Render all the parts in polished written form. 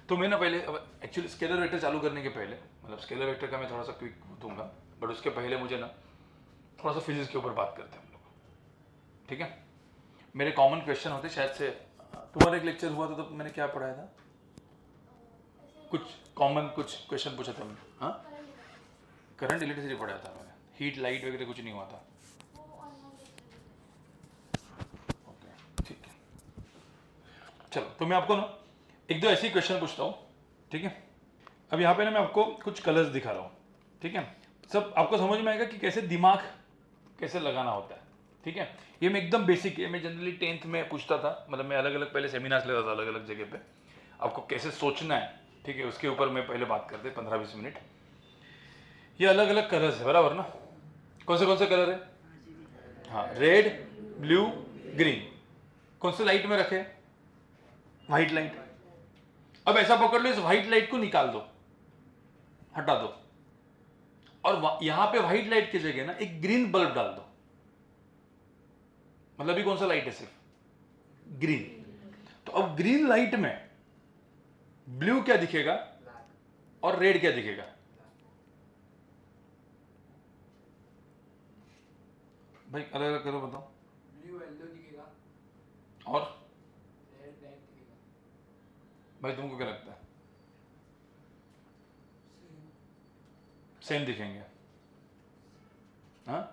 तो मैं ना पहले एक्चुअली स्केलर वेक्टर चालू करने के पहले, मतलब स्केलर वेक्टर का मैं थोड़ा सा क्विक दूंगा, बट उसके पहले मुझे ना थोड़ा सा फिजिक्स के ऊपर बात करते हैं हम लोग, ठीक है। मेरे कॉमन क्वेश्चन होते शायद से, तुम्हारा एक लेक्चर हुआ था तो मैंने क्या पढ़ाया था, कुछ कॉमन कुछ क्वेश्चन पूछा था मैंने, हाँ करंट इलेक्ट्रिसिटी पढ़ाया था मैंने, हीट लाइट वगैरह कुछ नहीं हुआ था। ओके ठीक है, चलो तो मैं आपको ना एक दो ऐसे क्वेश्चन पूछता हूँ, ठीक है। अब यहाँ पे ना मैं आपको कुछ कलर्स दिखा रहा हूँ, ठीक है। सब आपको समझ में आएगा कि कैसे दिमाग कैसे लगाना होता है, ठीक है। ये मैं एकदम बेसिक है, मैं जनरली 10th में पूछता था, मतलब मैं अलग अलग पहले सेमिनार्स लेता था अलग अलग जगह पे, आपको कैसे सोचना है, ठीक है, उसके ऊपर मैं पहले बात करते 15-20 मिनट। ये अलग अलग कलर्स है बराबर ना, कौन से कलर है, हाँ रेड ब्लू ग्रीन, कौन से लाइट में रखे, व्हाइट लाइट। अब ऐसा पकड़ लो, इस व्हाइट लाइट को निकाल दो, हटा दो, और यहां पे व्हाइट लाइट की जगह ना एक ग्रीन बल्ब डाल दो, मतलब ये कौन सा लाइट है, सिर्फ ग्रीन। तो अब ग्रीन लाइट में ब्लू क्या दिखेगा और रेड क्या दिखेगा, भाई अलग अलग करो बताओ। ब्लू येलो दिखेगा और रेड ब्लैक दिखेगा। भाई तुमको क्या लगता है, सेम दिखेंगे, हाँ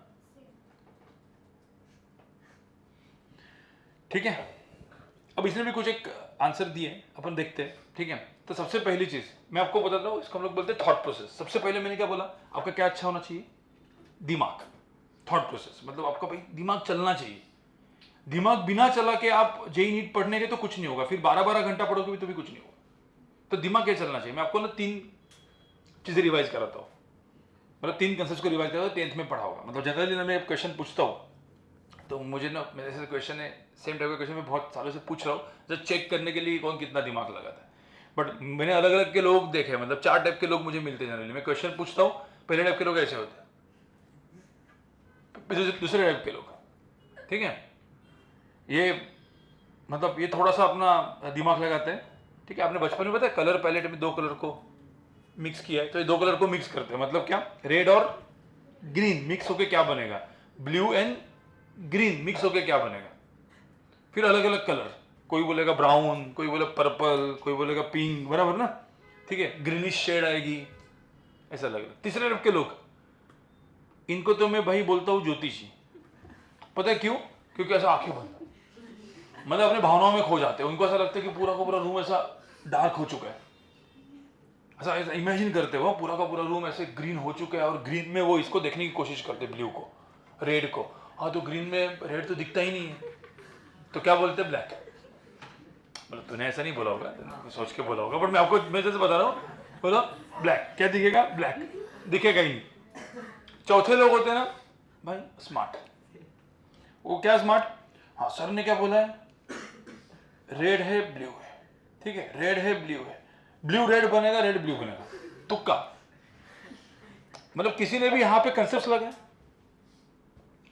ठीक है। अब इसने भी कुछ एक आंसर दिए, अपन देखते हैं, ठीक है। तो सबसे पहली चीज मैं आपको बताता हूँ, इसको हम लोग बोलते हैं थॉट प्रोसेस। सबसे पहले मैंने क्या बोला, आपका क्या अच्छा होना चाहिए, दिमाग, थॉट प्रोसेस, मतलब आपका भाई दिमाग चलना चाहिए। दिमाग बिना चला के आप जेई नीट पढ़ने के तो कुछ नहीं होगा, फिर 12-12 घंटा पढ़ोगे भी तो भी कुछ नहीं होगा। तो दिमाग क्या चलना चाहिए, मैं आपको ना 3 चीजें रिवाइज कराता हूँ, मतलब 3 कंसेप्ट को रिवाइज कराता हूँ, 10th में पढ़ा होगा। मतलब जनरली ना मैं क्वेश्चन पूछता हूँ तो मुझे ना, मेरे से क्वेश्चन है सेम टाइप का क्वेश्चन मैं बहुत सालों से पूछ रहा हूँ, जब चेक करने के लिए कौन कितना दिमाग लगाता है। बट मैंने अलग अलग के लोग देखे, मतलब 4 टाइप के लोग मुझे मिलते हैं जनरली। मैं क्वेश्चन पूछता हूँ, पहले टाइप के लोग ऐसे होते हैं, दूसरे टाइप के लोग, ठीक है। ये मतलब ये थोड़ा सा अपना दिमाग लगाते हैं, ठीक है। आपने बचपन में पता है कलर पैलेट में 2 कलर को मिक्स किया है, तो ये 2 कलर को मिक्स करते हैं, मतलब क्या, रेड और ग्रीन मिक्स होके क्या बनेगा, ब्लू एंड ग्रीन मिक्स होके क्या बनेगा। फिर अलग अलग कलर, कोई बोलेगा ब्राउन, कोई बोले पर्पल, कोई बोलेगा पिंक, बराबर ना, ठीक है, ग्रीनिश शेड आएगी, ऐसा अलग अलग। तीसरे टाइप के लोग, इनको तो मैं भाई बोलता हूँ ज्योतिषी, पता है क्यों, क्योंकि ऐसा आंखें बंद, मतलब अपने भावनाओं में खो जाते हैं। उनको ऐसा लगता है कि पूरा का पूरा रूम ऐसा डार्क हो चुका है, ऐसा ऐसा इमेजिन करते हो पूरा का पूरा रूम ऐसे ग्रीन हो चुका है, और ग्रीन में वो इसको देखने की कोशिश करते, ब्लू को, रेड को, हाँ तो ग्रीन में रेड तो दिखता ही नहीं है, तो क्या बोलते हैं, ब्लैक। मतलब तूने ऐसा नहीं बोला होगा, तूने सोच के बोला होगा, बट मैं आपको मैं जैसे बता रहा हूँ, बोलो ब्लैक, क्या दिखेगा, ब्लैक दिखेगा ही नहीं। चौथे लोग होते हैं ना भाई स्मार्ट, वो क्या स्मार्ट, हाँ सर ने क्या बोला है, रेड है ब्लू है, ठीक है, रेड है ब्लू है, ब्लू रेड बनेगा, रेड ब्लू बनेगा, तुक्का। मतलब किसी ने भी यहाँ पे कंसेप्ट लगाया,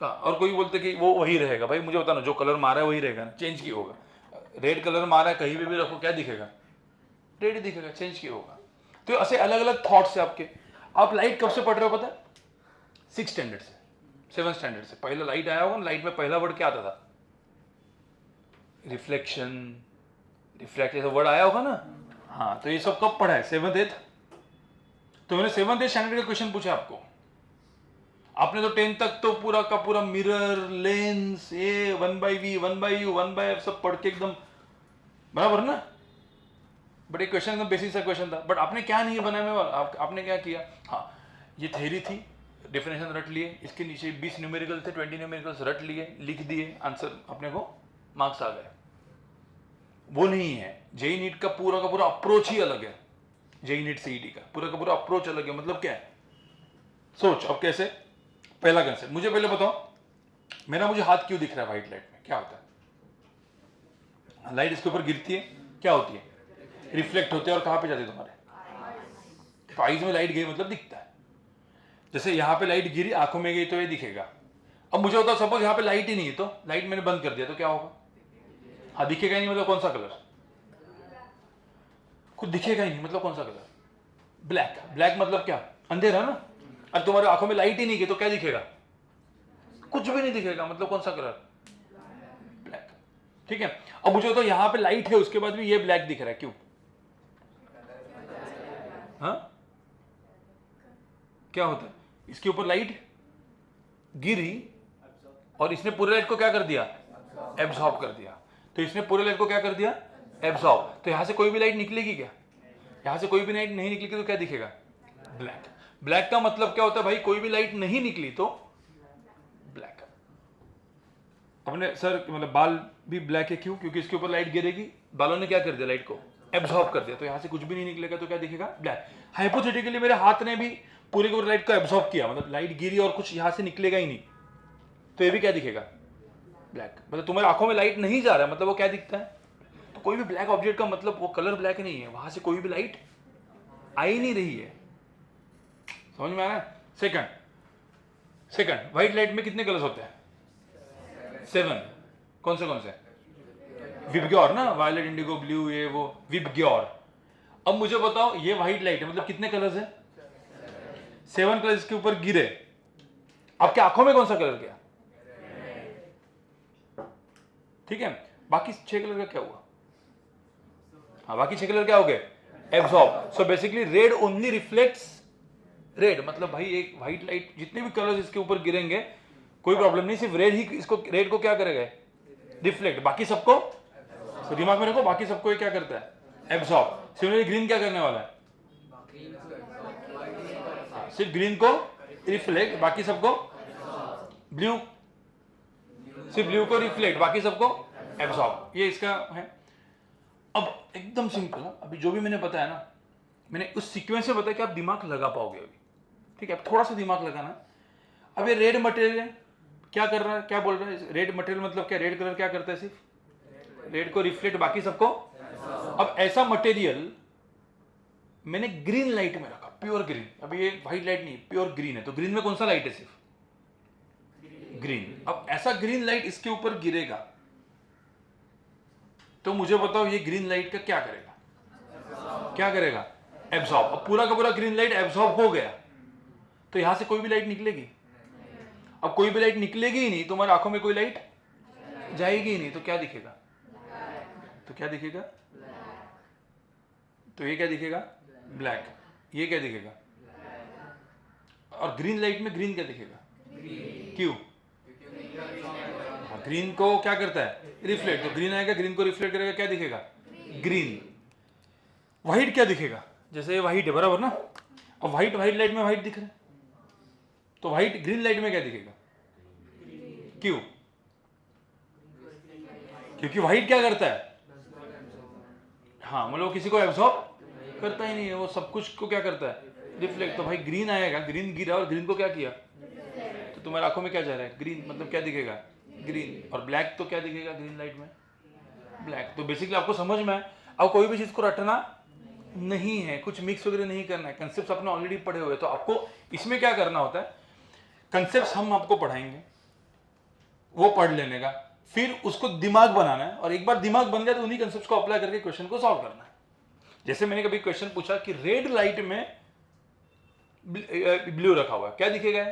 और कोई बोलते कि वो वही रहेगा। भाई मुझे बताना, जो कलर मारा है वही रहेगा ना, चेंज की होगा। रेड कलर मारा है, कहीं पे भी रखो क्या दिखेगा, रेड ही दिखेगा, चेंज की होगा। तो ऐसे अलग अलग थॉट्स है आपके। आप लाइट कब से पढ़ रहे हो पता है, 6th स्टैंडर्ड से, 7th स्टैंडर्ड से पहला लाइट आया होगा। लाइट में पहला वर्ड क्या आता था, रिफ्लेक्शन, रिफ्लेक्ट ऐसा वर्ड आया होगा ना। हाँ तो ये सब कब पढ़ा है, 7th 8th। तो मैंने 7th 8th स्टैंडर्ड का क्वेश्चन पूछा आपको, आपने तो 10th तक तो पूरा का पूरा मिरर, लेंस, ये 1/v 1/u 1/f सब पढ़ के एकदम बराबर ना। बट एक क्वेश्चन एकदम बेसिक सा क्वेश्चन था, बट आपने क्या नहीं बनाया में, आपने क्या किया, हाँ ये थ्योरी थी, डेफिनेशन रट लिए, इसके नीचे 20 न्यूमेरिकल थे, 20 न्यूमेरिकल्स रट लिए, लिख दिए, आंसर अपने को मार्क्स आ गए। वो नहीं है, जेई नीट का पूरा अप्रोच ही अलग है। जेई नीट सीईटी का पूरा अप्रोच अलग है। मतलब क्या है, सोच अब कैसे। पहला कंसेप्ट मुझे पहले बताओ, मुझे हाथ क्यों दिख रहा है व्हाइट लाइट में, क्या होता है, लाइट इसके ऊपर गिरती है, क्या होती है, रिफ्लेक्ट होते हैं, और कहां पे जाते हैं तुम्हारे, तो आईज में लाइट गई मतलब दिखता है। जैसे यहां पे लाइट गिरी, आंखों में गई तो ये दिखेगा। अब मुझे बताओ सपोज यहां पे लाइट ही नहीं है, तो लाइट मैंने बंद कर दिया तो क्या होगा, हाँ दिखेगा ही नहीं, मतलब कौन सा कलर, कुछ दिखेगा ही नहीं, मतलब कौन सा कलर? ब्लैक। ब्लैक मतलब क्या? अंधेरा ना। और तुम्हारी आंखों में लाइट ही नहीं गई तो क्या दिखेगा? कुछ भी नहीं दिखेगा, मतलब कौन सा कलर? ब्लैक। ठीक है, अब मुझे तो यहाँ पे लाइट है उसके बाद भी ये ब्लैक दिख रहा है, क्यों? हाँ, क्या होता है? इसके ऊपर लाइट गिरी और इसने पूरे लाइट को क्या कर दिया? एब्सॉर्ब कर दिया। तो इसने पूरे लाइट को क्या कर दिया? एब्सॉर्ब। तो यहां से कोई भी लाइट निकलेगी क्या? यहां से कोई भी लाइट नहीं निकलेगी तो क्या दिखेगा? ब्लैक। ब्लैक का मतलब क्या होता है भाई? कोई भी लाइट नहीं निकली तो ब्लैक। अपने सर मतलब बाल भी ब्लैक है, क्यों? क्योंकि इसके ऊपर लाइट गिरेगी, बालों ने क्या कर दिया? लाइट को एब्सॉर्ब कर दिया। तो यहां से कुछ भी नहीं निकलेगा तो क्या दिखेगा? ब्लैक। हाइपोथेटिकली मेरे हाथ ने भी पूरे के पूरे लाइट को एब्सॉर्ब किया, मतलब लाइट गिरी और कुछ यहां से निकलेगा ही नहीं, तो ये भी क्या दिखेगा? ब्लैक। मतलब तुम्हारी आंखों में लाइट नहीं जा रहा है, मतलब वो क्या दिखता है? तो कोई भी ब्लैक ऑब्जेक्ट का मतलब वो कलर ब्लैक नहीं है, वहां से कोई भी लाइट आ ही नहीं रही है। समझ में आ रहा है? सेकंड व्हाइट लाइट में कितने कलर्स होते हैं? 7। कौन से? विबग्योर ना, वायलेट, इंडिगो, ब्लू, ये वो विबग्योर। अब मुझे बताओ ये व्हाइट लाइट है, मतलब कितने कलर्स है? 7 कलर्स के ऊपर गिरे, आपकी आंखों में कौन सा कलर गया? ठीक है, बाकी 6 कलर का क्या हुआ? हाँ, बाकी 6 कलर क्या हो गए? Absorb. So basically red only reflects red, मतलब भाई एक व्हाइट लाइट जितने भी कलर्स इसके ऊपर गिरेंगे कोई प्रॉब्लम नहीं, सिर्फ रेड ही इसको, रेड को क्या करेगा? रिफ्लेक्ट। बाकी सबको तो दिमाग में रखो, बाकी सबको ये क्या करता है? एब्सॉर्ब। सिमिलरली ग्रीन क्या करने वाला है? सिर्फ ग्रीन को रिफ्लेक्ट, बाकी सबको ब्लू, सिर्फ ब्लू को रिफ्लेक्ट, बाकी सबको एब्सॉर्ब। ये इसका है। अब एकदम सिंपल, अभी जो भी मैंने बताया ना, मैंने उस सीक्वेंस से बताया कि आप दिमाग लगा पाओगे अभी। ठीक है, अब थोड़ा सा दिमाग लगाना। अब ये रेड मटेरियल क्या कर रहा है? क्या बोल रहा है? रेड मटेरियल मतलब क्या? रेड कलर क्या करता है? सिर्फ रेड को रिफ्लेक्ट, बाकी सबको। अब ऐसा मटेरियल मैंने ग्रीन लाइट में रखा, प्योर ग्रीन। अब ये व्हाइट लाइट नहीं, प्योर ग्रीन है, तो ग्रीन में कौन सा लाइट है? सिर्फ ग्रीन। अब ऐसा ग्रीन लाइट इसके ऊपर गिरेगा तो मुझे बताओ ये ग्रीन लाइट का क्या करेगा? क्या करेगा? एब्सॉर्ब। अब पूरा का पूरा ग्रीन लाइट एब्सॉर्ब हो गया, तो यहां से कोई भी लाइट निकलेगी? अब कोई भी लाइट निकलेगी ही नहीं, तुम्हारी आंखों में कोई लाइट जाएगी ही नहीं, तो क्या दिखेगा? तो क्या दिखेगा? तो ये क्या दिखेगा? ब्लैक। ये क्या दिखेगा? और ग्रीन लाइट में ग्रीन क्या दिखेगा? क्यों? ग्रीन को क्या करता है? रिफ्लेक्ट। तो ग्रीन आएगा, ग्रीन को रिफ्लेक्ट करेगा, क्या दिखेगा? ग्रीन। व्हाइट क्या दिखेगा? जैसे ये व्हाइट है बराबर ना, अब व्हाइट लाइट में व्हाइट दिख रहा है, तो व्हाइट ग्रीन लाइट में क्या दिखेगा? क्यों? क्योंकि व्हाइट क्या करता है? हाँ, मतलब किसी को एब्सॉर्ब करता ही नहीं है, वो सब कुछ को क्या करता है? रिफ्लेक्ट। तो भाई ग्रीन आएगा, ग्रीन गिरा और ग्रीन को क्या किया? तो तुम्हारी आंखों में क्या जा रहा है? ग्रीन। मतलब क्या दिखेगा? ग्रीन। और ब्लैक तो क्या दिखेगा ग्रीन लाइट में? ब्लैक। तो बेसिकली आपको समझ में है, अब कोई भी चीज को रटना नहीं है, कुछ मिक्स वगैरह नहीं करना है, कंसेप्ट आपने ऑलरेडी पढ़े हुए। तो आपको इसमें क्या करना होता है? कंसेप्ट हम आपको पढ़ाएंगे, वो पढ़ लेने का, फिर उसको दिमाग बनाना है, और एक बार दिमाग बन गया तो उन्हीं कंसेप्ट को अप्लाई करके क्वेश्चन को सॉल्व करना है। जैसे मैंने कभी क्वेश्चन पूछा कि रेड लाइट में ब्लू रखा हुआ है, क्या दिखेगा?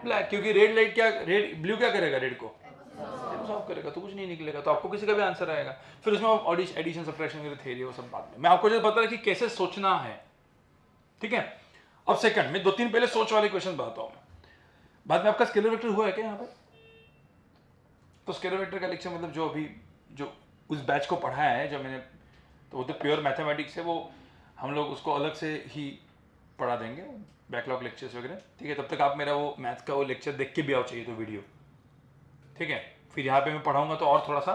ब्लैक। क्योंकि रेड लाइट क्या, रेड ब्लू क्या करेगा? रेड को एब्सॉर्ब करेगा, तो कुछ नहीं निकलेगा, तो आपको किसी का भी आंसर आएगा। फिर उसमें एडिशन सब्ट्रैक्शन वगैरह थ्योरी वो सब बात में मैं आपको जो बता रहा कि कैसे सोचना है। ठीक है, अब सेकंड में 2-3 पहले सोच वाले क्वेश्चन बताता हूं मैं। बाद में आपका स्केलर वेक्टर हुआ है क्या यहाँ पे? तो स्केलर वेक्टर का लेक्चर मतलब जो अभी जो उस बैच को पढ़ाया है जब मैंने, तो वो तो प्योर मैथमेटिक्स है, वो हम लोग उसको अलग से ही पढ़ा देंगे, बैकलॉग लेक्चर्स वगैरह। ठीक है, तब तक आप मेरा वो मैथ का वो लेक्चर देख के भी आओ चाहिए तो वीडियो। ठीक है, फिर यहाँ पे मैं पढ़ाऊंगा तो और थोड़ा सा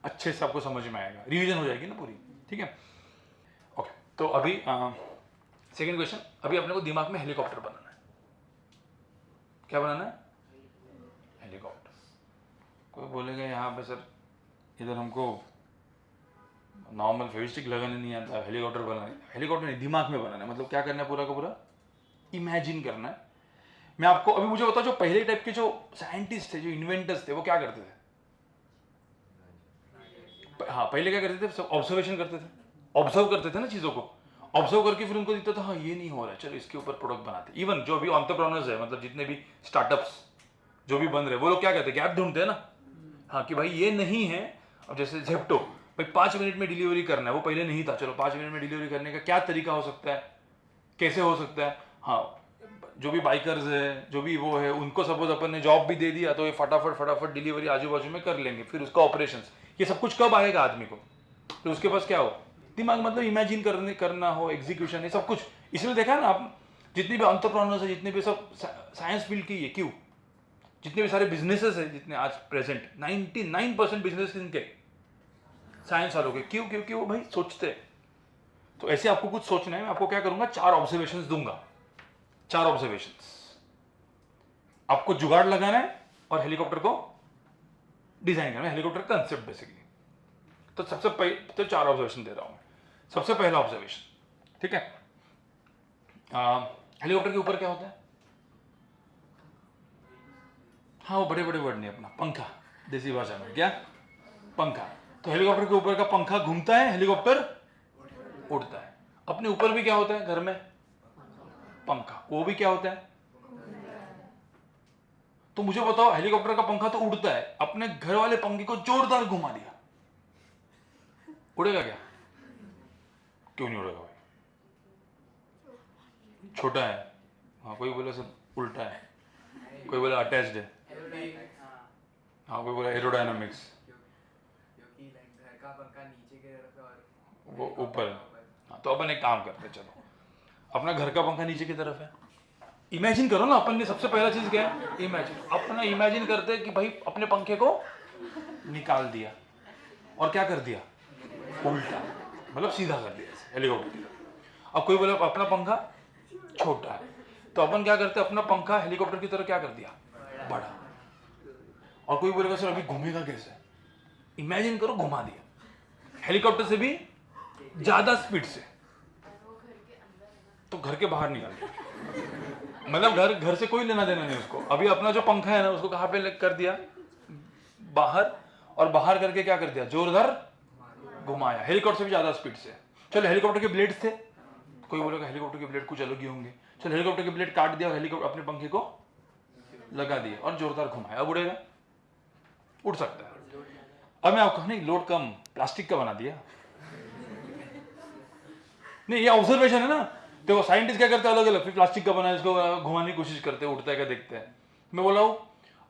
अच्छे से आपको समझ में आएगा, रिवीजन हो जाएगी ना पूरी। ठीक है, ओके। तो अभी सेकंड क्वेश्चन, अभी अपने को दिमाग में हेलीकॉप्टर बनाना है। क्या बनाना है? हेलीकॉप्टर। कोई बोलेगा यहाँ पे सर इधर हमको नॉर्मल फेविस्टिक लगाने नहीं आता, हेलीकॉप्टर बनाना है। हेलीकॉप्टर नहीं, दिमाग में बनाना है। मतलब क्या करना है? पूरा का पूरा इमेजिन करना है। मैं आपको अभी मुझे बताओ, जो पहले टाइप के जो साइंटिस्ट थे, जो इन्वेंटर्स थे, वो क्या करते थे? हाँ, पहले क्या करते थे? सब ऑब्जर्वेशन करते थे। ऑब्जर्व करते थे ना चीज़ों को, ऑब्जर्व करके फिर उनको दिखता था हाँ ये नहीं हो रहा है, चलो इसके ऊपर प्रोडक्ट बनाते। इवन जो भी एंटरप्रेन्योर्स है, मतलब जितने भी स्टार्टअप्स जो भी बन रहे हैं, वो लोग क्या कहते हैं, गैप ढूंढते हैं ना, हाँ कि भाई ये नहीं है। अब जैसे जेप्टो, भाई 5 मिनट में डिलीवरी करना है, वो पहले नहीं था, चलो 5 मिनट में डिलीवरी करने का क्या तरीका हो सकता है, कैसे हो सकता है। हाँ, जो भी बाइकर्स है, जो भी वो है, उनको सपोज अपन ने जॉब भी दे दिया तो ये फटाफट डिलीवरी आजू बाजू में कर लेंगे। फिर उसका ऑपरेशंस, ये सब कुछ कब आएगा आदमी को, तो उसके पास क्या हो, दिमाग, मतलब इमेजिन करना हो, एग्जीक्यूशन, ये सब कुछ। इसलिए देखा ना आप, जितनी भी एंटरप्रेन्योर्स है, जितने भी सब साइंस फील्ड की है, क्यों, जितने भी सारे बिजनेसेस है जितने आज प्रेजेंट, 99% बिजनेस इनके साइंस वालों के, क्यों, क्योंकि वो भाई सोचते हैं। तो ऐसे आपको कुछ सोचना है, मैं आपको क्या करूंगा, 4 ऑब्जर्वेशंस दूंगा, 4 ऑब्जर्वेशंस। आपको जुगाड़ लगाना है और हेलीकॉप्टर को डिजाइन करना है, हेलीकॉप्टर कंसेप्ट बेसिकली। तो सबसे पहले तो 4 ऑब्जर्वेशन दे रहा हूं मैं। सबसे पहला ऑब्जर्वेशन, ठीक है, हेलीकॉप्टर के ऊपर क्या होता है, हाँ वो बड़े बड़े वर्ड नहीं, अपना पंखा, देसी भाषा में क्या, पंखा। तो हेलीकॉप्टर के ऊपर का पंखा घूमता है, हेलीकॉप्टर उड़ता है। अपने ऊपर भी क्या होता है घर में, पंखा, वो भी क्या होता है। तो मुझे बताओ, हेलीकॉप्टर का पंखा तो उड़ता है, अपने घर वाले पंखे को जोरदार घुमा दिया, उड़ेगा क्या, क्यों नहीं उड़ेगा भाई, छोटा है। हाँ, कोई बोले सब उल्टा है, कोई बोले अटैच्ड है, हाँ कोई बोले एरोडायनामिक्स, क्योंकि घर का पंखा नीचे की तरफ है और वो ऊपर है। हाँ, तो अपन एक काम करते हैं, चलो अपना घर का पंखा नीचे की तरफ है, इमेजिन करो ना। अपन ने सबसे पहला चीज क्या है, इमेजिन। अपना इमेजिन करते हैं कि भाई अपने पंखे को निकाल दिया और क्या कर दिया, उल्टा, मतलब सीधा कर दिया हेलीकॉप्टर की तरफ। अब कोई बोले अपना पंखा छोटा है, तो अपन क्या करते हैं, अपना पंखा हेलीकॉप्टर की तरह क्या कर दिया, बड़ा। और कोई बोलेगा सर अभी घूमेगा कैसे, इमेजिन करो घुमा दिया हेलीकॉप्टर से भी ज्यादा स्पीड से, तो घर के बाहर निकाल दिया, मतलब घर से कोई लेना देना नहीं उसको। अभी अपना जो पंखा है ना, उसको कहाँ पे कर दिया, बाहर, और बाहर करके क्या कर दिया, जोरदार घुमाया, हेलीकॉप्टर से भी ज्यादा स्पीड से। चलो हेलीकॉप्टर के ब्लेड थे, कोई बोलेगा हेलीकॉप्टर के ब्लेड कुछ अलग ही होंगे, चलो हेलीकॉप्टर के ब्लेड काट दिया और हेलीकॉप्टर अपने पंखे को लगा दिया और जोरदार घुमाया, अब उड़ेगा, उड़ सकता है। अब मैं आपको नहीं, लोड कम, प्लास्टिक का बना दिया, नहीं ये ऑब्जर्वेशन है ना। देखो साइंटिस्ट क्या करते हैं, अलग अलग, फिर प्लास्टिक का बना है, इसको घुमाने की कोशिश करते हैं, उड़ता है क्या देखते हैं। मैं बोला हूं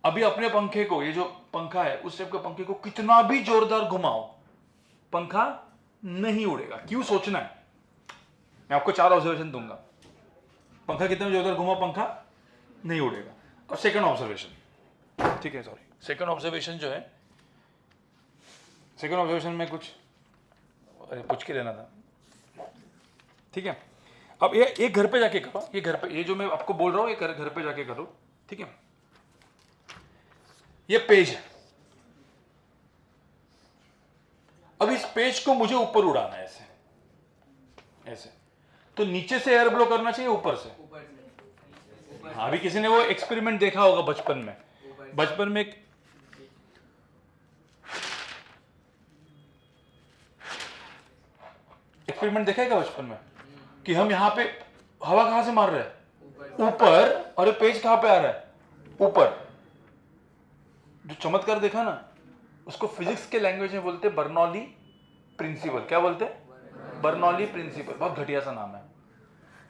अभी अपने पंखे को, ये जो पंखा है उस टाइप के पंखे को कितना भी जोरदार घुमाओ, पंखा नहीं उड़ेगा। क्यों, सोचना है। मैं आपको 4 ऑब्जर्वेशन दूंगा, पंखा कितना भी जोरदार घुमाओ, पंखा नहीं उड़ेगा। और सेकंड ऑब्जर्वेशन, ठीक है, सॉरी, सेकंड ऑब्जर्वेशन जो है, सेकंड ऑब्जर्वेशन में कुछ अरे पूछ के लेना था, ठीक है। अब ये घर पे जाके करो, ये घर पे, ये जो मैं आपको बोल रहा हूं, ये घर पे जाके करो, ठीक है। ये पेज है, अब इस पेज को मुझे ऊपर उड़ाना है, ऐसे ऐसे, तो नीचे से एयर ब्लो करना चाहिए, ऊपर से। हाँ, अभी किसी ने वो एक्सपेरिमेंट देखा होगा बचपन में, बचपन में एक एक्सपेरिमेंट देखा है क्या बचपन में, कि हम यहाँ पे हवा कहां से मार रहे हैं, ऊपर, और ये पेज कहां पे आ रहा है, ऊपर। जो चमत्कार देखा ना, उसको फिजिक्स के लैंग्वेज में बोलते हैं बर्नौली प्रिंसिपल। क्या बोलते हैं, बर्नौली प्रिंसिपल। बहुत घटिया सा नाम है,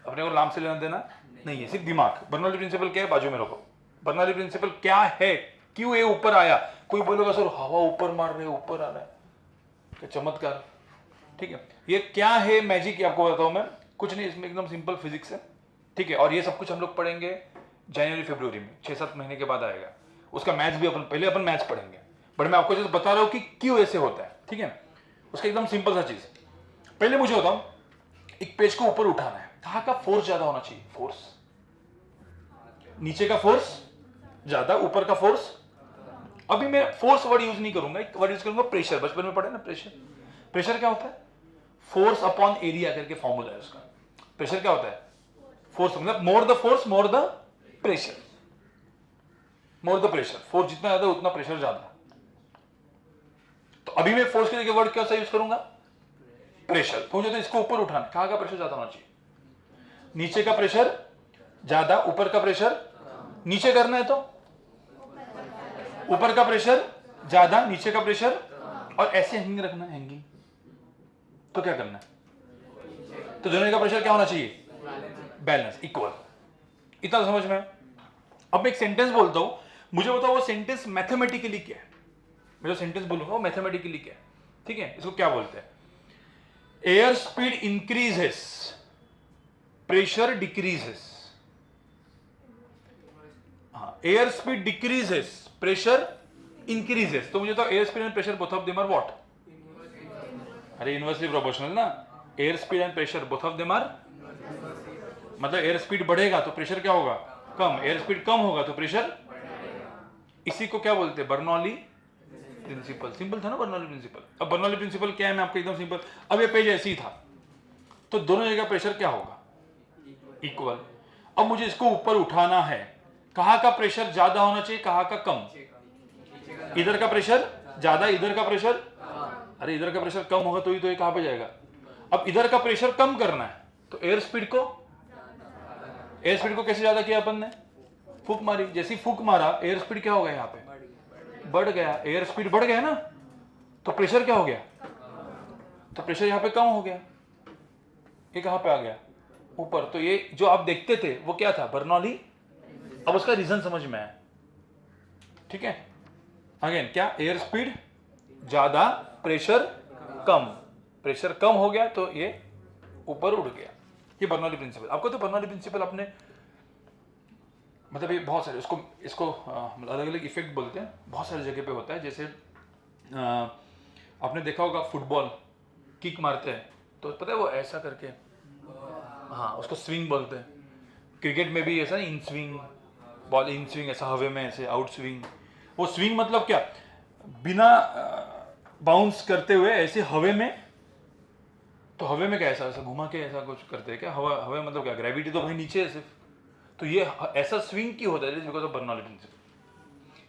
अपने को नाम से लेना देना नहीं है, सिर्फ दिमाग। बर्नौली प्रिंसिपल क्या है, बाजू में रखो, बर्नौली प्रिंसिपल क्या है, क्यों ये ऊपर आया। कोई बोलेगा सर हवा ऊपर मार रहे, ऊपर आ रहा है, क्या चमत्कार, ठीक है। ये क्या है मैजिक, आपको बताऊं मैं, कुछ नहीं, इसमें एकदम सिंपल फिजिक्स है, ठीक है। और ये सब कुछ हम लोग पढ़ेंगे जनवरी फरवरी में, 6-7 महीने के बाद आएगा। उसका मैथ्स भी पहले अपन मैथ्स पढ़ेंगे, बट मैं आपको जैसे बता रहा हूं कि क्यों ऐसे होता है, ठीक है। उसका एकदम सिंपल सा चीज, पहले मुझे बताऊं, एक पेज को ऊपर उठाना है, कहां का फोर्स ज्यादा होना चाहिए, फोर्स नीचे का फोर्स ज्यादा, ऊपर का फोर्स। अभी मैं फोर्स वर्ड यूज नहीं करूंगा, एक वर्ड यूज करूंगा प्रेशर। बचपन में पढ़े ना प्रेशर, प्रेशर क्या होता है, फोर्स अपॉन एरिया करके फॉर्मूला है उसका। प्रेशर क्या होता है, फोर्स, मतलब more the force more the pressure, more the pressure, force जितना ज्यादा उतना प्रेशर ज्यादा। तो अभी मैं फोर्स के जगह वर्ड क्या सा यूज करूंगा, प्रेशर, तो मुझे तो इसको ऊपर उठाना, कहाँ का प्रेशर ज्यादा होना चाहिए? नीचे का प्रेशर ज्यादा, ऊपर का प्रेशर नीचे करना है तो ऊपर का प्रेशर ज्यादा, नीचे का प्रेशर, और ऐसे हैंगिंग रखना है, हैंगिंग। तो क्या करना है? तो दोनों का प्रेशर क्या होना चाहिए? Balance, equal. इतना समझ में? अब मैं एक सेंटेंस बोलता हूं, मुझे बताओ वो सेंटेंस मैथमेटिकली क्या है? मैं जो सेंटेंस बोलूंगा वो मैथमेटिकली क्या है? ठीक है, इसको क्या बोलते हैं? Air speed increases, pressure decreases. हाँ, air speed decreases, pressure increases. तो मुझे तो air speed and pressure both of them are what? अरे इनवर्सली प्रोपोर्शनल ना। Air speed and pressure both of them are, मतलब एयर स्पीड बढ़ेगा तो pressure क्या होगा? कम। एयर स्पीड कम होगा तो प्रेशर, इसी को क्या बोलते हैं? Bernoulli principal. सिंपल था ना बर्नौली प्रिंसिपल। अब बर्नौली प्रिंसिपल क्या है, मैं आपको एकदम सिंपल, अब ये पेज ऐसे ही था तो दोनों जगह प्रेशर क्या होगा? इक्वल। अब मुझे इसको ऊपर उठाना है, कहाँ का प्रेशर ज्यादा होना चाहिए, कहाँ का कम? इधर का प्रेशर ज्यादा, इधर का प्रेशर, अरे इधर का प्रेशर कम होगा तो ये कहाँ पे जाएगा? अब इधर का प्रेशर कम करना है तो एयर स्पीड को कैसे ज्यादा किया अपन ने? फूक मारी। जैसी फूक मारा एयर स्पीड क्या हो गया? यहाँ पे बढ़ गया। एयर स्पीड बढ़ गया ना, तो प्रेशर क्या हो गया? तो प्रेशर यहाँ पे कम हो गया। ये कहाँ पे आ गया? ऊपर। तो ये जो आप देखते थे वो क्या था? बर्नौली। अब उसका रीजन समझ में आया, ठीक है? अगेन क्या? एयर स्पीड ज्यादा, प्रेशर कम। प्रेशर कम हो गया तो ये ऊपर उड़ गया। ये बर्नौली प्रिंसिपल। आपको तो बर्नौली प्रिंसिपल आपने, मतलब ये बहुत सारे इसको अलग अलग इफेक्ट बोलते हैं, बहुत सारी जगह पे होता है। जैसे आपने देखा होगा फुटबॉल किक मारते हैं तो पता है वो ऐसा करके, हाँ, उसको स्विंग बोलते हैं। क्रिकेट में भी ऐसा in swing, ball in swing, ऐसा हवे में ऐसे आउट स्विंग। वो स्विंग मतलब क्या? बिना बाउंस करते हुए ऐसे हवे में। तो हवे में क्या ऐसा ऐसा घुमा के ऐसा कुछ करते हैं क्या? हवा मतलब क्या? ग्रेविटी तो भाई नीचे है सिर्फ। तो ये ऐसा स्विंग क्यों होता है? Because of Bernoulli principle.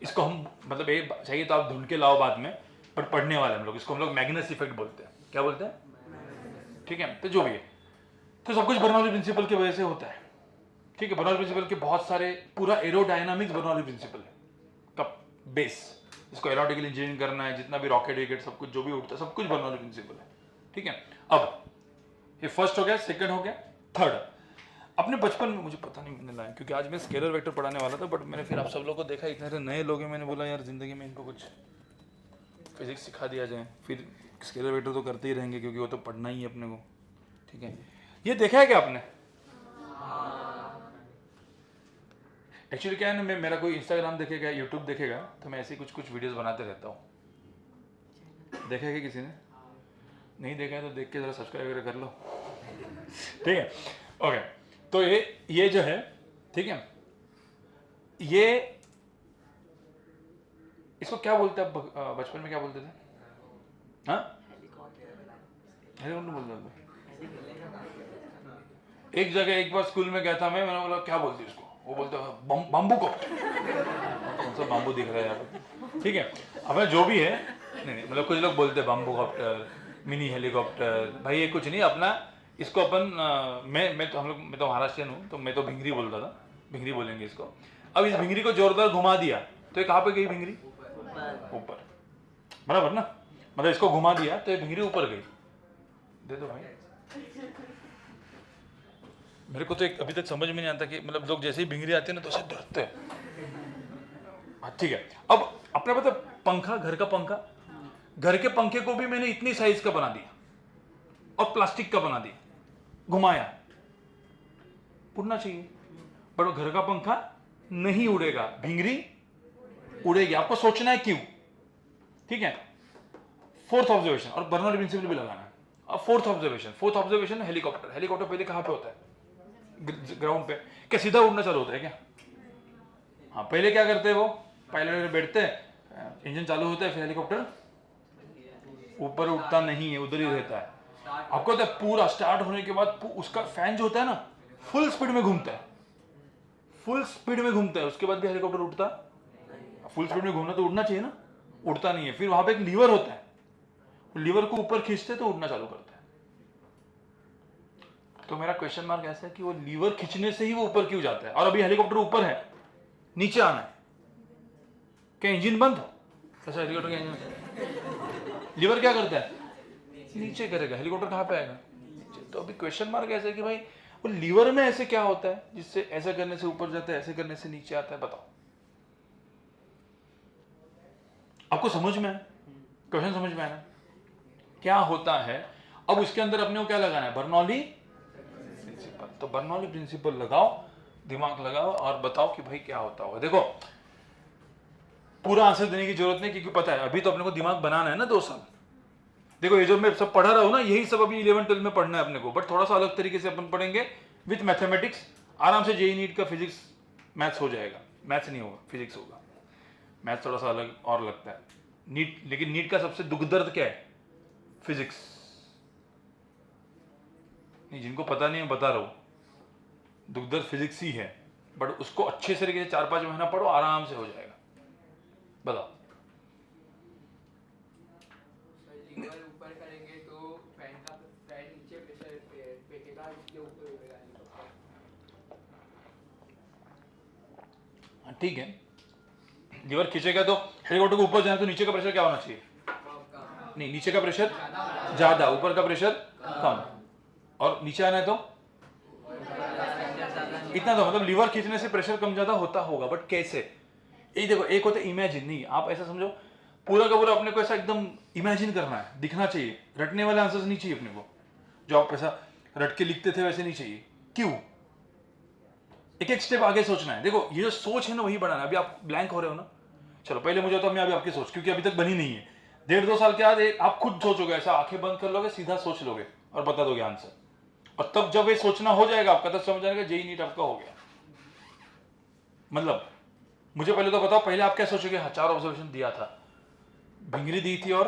इसको हम, मतलब ये चाहिए तो आप ढूंढ के लाओ बाद में, पर पढ़ने वाले हम लोग इसको, हम लोग मैग्नस इफेक्ट बोलते हैं। क्या बोलते हैं? ठीक है, तो जो भी है, तो सब कुछ बर्नौली प्रिंसिपल की वजह से होता है। ठीक है, बर्नौली प्रिंसिपल के बहुत सारे, पूरा एरोडायनामिक्स बर्नौली प्रिंसिपल है का बेस। इसको एरोनॉटिकल इंजीनियरिंग करना है, जितना भी रॉकेट विकेट सब कुछ जो भी उड़ता है सब कुछ बर्नौली प्रिंसिपल है। ठीक है, अब ये फर्स्ट हो गया, सेकंड हो गया, थर्ड। अपने बचपन में, मुझे पता नहीं मैंने लाया क्योंकि आज मैं स्केलर वेक्टर पढ़ाने वाला था, बट मैंने फिर आप सब लोगों को देखा इतने सारे नए लोग हैं, मैंने बोला यार जिंदगी में इनको कुछ फिजिक्स सिखा दिया जाए। फिर स्केलर वेक्टर तो करते ही रहेंगे क्योंकि वो तो पढ़ना ही है अपने को। ठीक है, ये देखा है क्या आपने? एक्चुअली क्या है ना, मेरा कोई इंस्टाग्राम देखेगा, यूट्यूब देखेगा तो मैं ऐसे कुछ वीडियोस बनाते रहता हूँ। देखा है क्या किसी ने? नहीं देखा है तो देख के जरा सब्सक्राइब वगैरह कर लो। ठीक है, ओके। तो ये जो है, ठीक है, ये इसको क्या बोलते हैं? बचपन में क्या बोलते थे? हाँ, हेलीकॉप्टर बोलते थे। एक जगह एक बार स्कूल में गया था मैंने बोला क्या बोलती उसको? वो बोलते बाम्बू को। कौन सा बाम्बू दिख रहा है यहाँ पे? ठीक है, अब जो भी है, नहीं मतलब कुछ लोग बोलते हैं बाम्बू कॉप्टर, मिनी हेलीकॉप्टर। भाई ये कुछ नहीं, अपना इसको अपन मैं तो महाराष्ट्रियन हूँ तो मैं तो भिंगरी बोलता था, भिंगरी बोलेंगे इसको। अब इस भिंगरी को जोरदार घुमा दिया तो ये कहाँ पे गई भिंगरी? ऊपर, बराबर ना? मतलब इसको घुमा दिया तो ये भिंगरी ऊपर गई। दे दो भाई। मेरे को तो एक अभी तक समझ में नहीं आता कि मतलब लोग जैसे ही भिंगरी आते हैं ना तो ऐसे डरते हैं। ठीक है, अब अपने पता पंखा, घर का पंखा, घर के पंखे को भी मैंने इतनी साइज का बना दिया और प्लास्टिक का बना दिया, घुमाया, उड़ना चाहिए, पर घर का पंखा नहीं उड़ेगा, भिंगरी उड़ेगी। आपको सोचना है क्यों। ठीक है, फोर्थ ऑब्जर्वेशन, और बर्नौली प्रिंसिपल भी लगाना है। अब फोर्थ ऑब्जर्वेशन हेलीकॉप्टर। हेलीकॉप्टर पहले कहां पे होता है? ग्राउंड पे। क्या सीधा उड़ना चालू होता है क्या? हाँ, पहले क्या करते हैं वो पायलट बैठते हैं, इंजन चालू होता है, फिर हेलीकॉप्टर ऊपर उठता नहीं है, उधर ही रहता है। आपको पता है पूरा स्टार्ट होने के बाद उसका फैन जो होता है ना फुल स्पीड में घूमता है, उसके बाद भी हेलीकॉप्टर उड़ता? फुल स्पीड में घूमना तो उड़ना चाहिए ना, उड़ता नहीं है। फिर वहां पे एक लीवर होता है, लीवर को ऊपर खींचते तो उड़ना चालू करता है। तो मेरा क्वेश्चन मार्क ऐसा है कि वो लीवर खींचने से ही वो ऊपर क्यों जाता है, और अभी हेलीकॉप्टर ऊपर है, नीचे आना है, क्या इंजन बंद? कैसा हेलीकॉप्टर का इंजन, लीवर क्या करता है, नीचे करेगा, हेलीकॉप्टर कहाँ पे आएगा? तो अभी क्वेश्चन मार्क ऐसा है कि भाई वो लीवर में ऐसे क्या होता है जिससे ऐसा करने से ऊपर जाता है, ऐसे करने से नीचे आता है, बताओ। आपको समझ में है? क्वेश्चन समझ में आया ना? क्या होता है? अब उसके अंदर अपने को क्या लगाना है, बर्नौली प्रिंसिपल। तो बर्नौली प्रिंसिपल लगाओ, दिमाग लगाओ और बताओ कि भाई क्या होता होगा। देखो पूरा आंसर देने की जरूरत नहीं, क्योंकि पता है अभी तो अपने को दिमाग बनाना है ना 2 साल। देखो ये जो मैं सब पढ़ा रहा हूं ना, यही सब अभी 11-12 में पढ़ना है अपने को, बट थोड़ा सा अलग तरीके से अपन पढ़ेंगे विथ मैथमेटिक्स। आराम से जेईई नीट का फिजिक्स मैथ्स हो जाएगा, मैथ्स नहीं होगा, फिजिक्स होगा। मैथ्स थोड़ा सा अलग और लगता है नीट, लेकिन नीट का सबसे दुख दर्द क्या है, फिजिक्स। नहीं, जिनको पता नहीं है बता रहा हूं, दुख दर्द फिजिक्स ही है, बट उसको अच्छे तरीके से 4-5 महीना पढ़ो, आराम से हो जाएगा। बताओ। लीवर ऊपर करेंगे तो फैन नीचे प्रेशर फेंकेगा, इसलिए ऊपर उड़ेगा हेलीकॉप्टर। ठीक है, लीवर खींचेगा तो हेलीकॉप्टर को ऊपर जाना, तो नीचे का प्रेशर क्या होना चाहिए? नहीं, नीचे का प्रेशर ज्यादा, ऊपर का प्रेशर कम, और नीचे आना है तो इतना। तो मतलब लीवर खींचने से प्रेशर कम ज्यादा होता होगा, बट कैसे? ये देखो, एक होता है इमेजिन, नहीं आप ऐसा समझो पूरा का पूरा अपने को ऐसा एकदम इमेजिन करना है, दिखना चाहिए, रटने वाले आंसर्स नहीं चाहिए अपने को, जो आप ऐसा रट के लिखते थे वैसे नहीं चाहिए। क्यों? एक एक स्टेप आगे सोचना है। देखो ये जो सोच है ना वही बढ़ाना है। अभी आप ब्लैंक हो रहे हो ना, चलो पहले मुझे तो मैं अभी आपकी सोच, क्योंकि अभी तक बनी नहीं है, 1.5-2 साल के बाद आप खुद सोचोगे, ऐसा आंखें बंद कर लोगे, सीधा सोच लोगे और बता दोगे आंसर। और तब जब ये सोचना हो जाएगा आपका, तब समझ जाएगा जेईई नीट आपका हो गया। मतलब मुझे पहले तो बताओ, पहले आप क्या सोचोगे? हाँ, 4 ऑब्जर्वेशन दिया था, भिंगरी दी थी और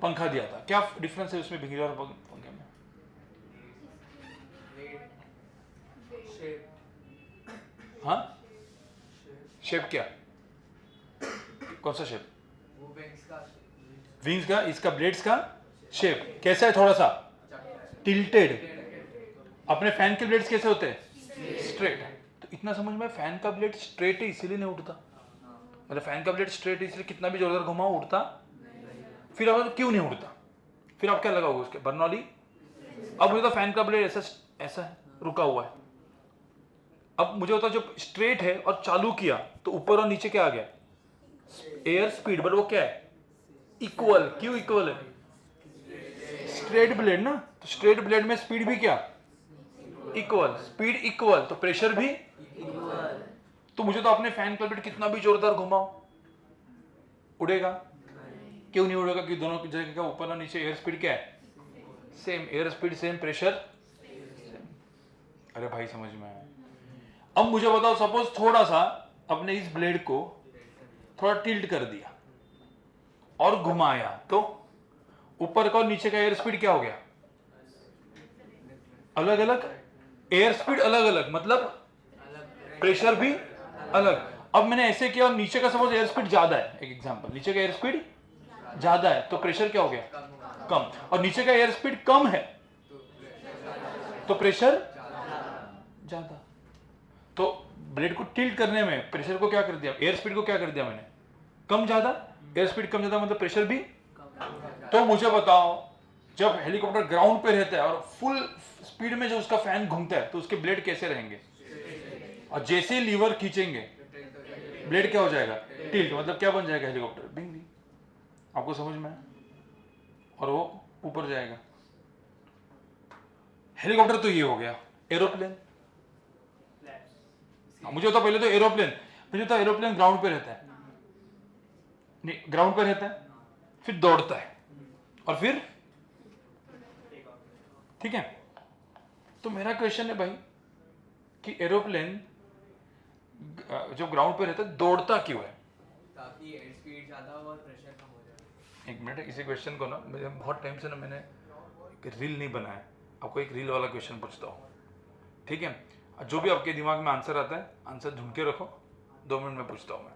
पंखा दिया था, क्या डिफरेंस है उसमें भिंगरी और पंखे में? हाँ, शेप क्या, कौन सा शेप? वो विंग्स का, इसका ब्लेड्स का शेप कैसा है? थोड़ा सा टिल्टेड। अपने फैन के ब्लेड्स कैसे होते हैं? स्ट्रेट। तो इतना समझ में, फैन का ब्लेड स्ट्रेट है इसीलिए नहीं उठता, मतलब फैन का ब्लेड स्ट्रेट है इसलिए कितना भी जोरदार घुमाओ उठता। फिर अब क्यों नहीं उठता? फिर आप क्या लगाओगे उसके? बर्नौली। अब मुझे तो फैन का ब्लेड ऐसा ऐसा है, रुका हुआ है। अब मुझे होता जब स्ट्रेट है और चालू किया तो ऊपर और नीचे क्या आ गया? एयर स्पीड, बट वो क्या है? इक्वल। क्यों इक्वल है? स्ट्रेट ब्लेड ना, तो स्ट्रेट ब्लेड में स्पीड भी क्या? इक्वल। स्पीड इक्वल तो प्रेशर भी इक्वल। तो मुझे तो अपने फैन का ब्लेड कितना भी जोरदार घुमाओ उड़ेगा। क्यों नहीं उड़ेगा? क्योंकि दोनों की जगह का ऊपर और नीचे एयर स्पीड क्या है? Same. Air speed same, pressure same. अरे भाई समझ में आया? अब मुझे बताओ, सपोज थोड़ा सा अपने इस ब्लेड को थोड़ा टिल्ट कर दिया और घुमाया, तो ऊपर का और नीचे का एयर स्पीड क्या हो गया? अलग अलग। एयर स्पीड अलग अलग मतलब प्रेशर भी अलग। अब मैंने ऐसे किया और नीचे का सपोज एयर स्पीड ज्यादा है, एक एग्जांपल, नीचे का एयर स्पीड ज्यादा है तो प्रेशर क्या हो गया? कम। और नीचे का एयर स्पीड कम है तो प्रेशर ज्यादा। तो ब्लेड को टिल्ट करने में प्रेशर को क्या कर दिया, एयर स्पीड को क्या कर दिया मैंने? कम ज्यादा। एयर स्पीड कम ज्यादा मतलब प्रेशर भी। तो मुझे बताओ, जब हेलीकॉप्टर ग्राउंड पे रहता है और फुल स्पीड में जो उसका फैन घूमता है तो उसके ब्लेड कैसे रहेंगे? और जैसे ही लीवर खींचेंगे ब्लेड क्या हो जाएगा? टिल्ट। मतलब क्या बन जाएगा? Helicopter wing. आपको समझ में है? और वो ऊपर जाएगा। हेलीकॉप्टर तो ये हो गया। एरोप्लेन, मुझे तो पहले तो एरोप्लेन, मुझे तो एरोप्लेन ग्राउंड पे रहता है, नहीं ग्राउंड पे रहता है, फिर दौड़ता है और फिर, ठीक है। तो मेरा क्वेश्चन है भाई कि एरोप्लेन जो ग्राउंड पे रहता है दौड़ता क्यों है? ताकि एयर स्पीड ज्यादा हो और प्रेशर कम हो जाए। एक मिनट, इसी क्वेश्चन को ना मुझे बहुत टाइम से ना मैंने एक रील नहीं बनाया, आपको एक रील वाला क्वेश्चन पूछता हूँ, ठीक है? जो भी आपके दिमाग में आंसर आता है, आंसर ढूंढ के रखो, 2 मिनट में पूछता हूँ मैं।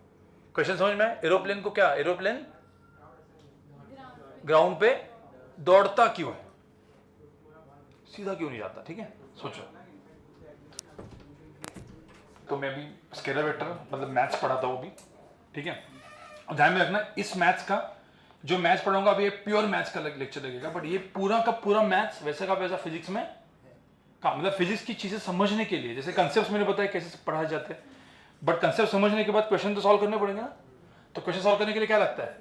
क्वेश्चन समझ में आया? एरोप्लेन को क्या, एरोप्लेन ग्राउंड पे दौड़ता क्यों है? सीधा क्यों नहीं जाता? ठीक है, सोचो। तो मैं भी स्केलर वेक्टर मतलब मैथ्स पढ़ाता हूँ भी, ठीक है। और ध्यान में रखना, इस मैथ्स का जो मैथ्स पढ़ाऊंगा अभी ये प्योर मैथ्स का लेक्चर लगेगा, बट ये पूरा का पूरा मैथ्स वैसे का वैसा फिजिक्स में का मतलब फिजिक्स की चीजें समझने के लिए, जैसे कंसेप्ट मैंने बताया कैसे पढ़ाए जाते हैं, बट कंसेप्ट समझने के बाद क्वेश्चन तो सॉल्व करने पड़ेंगे ना। तो क्वेश्चन सॉल्व करने के लिए क्या लगता है?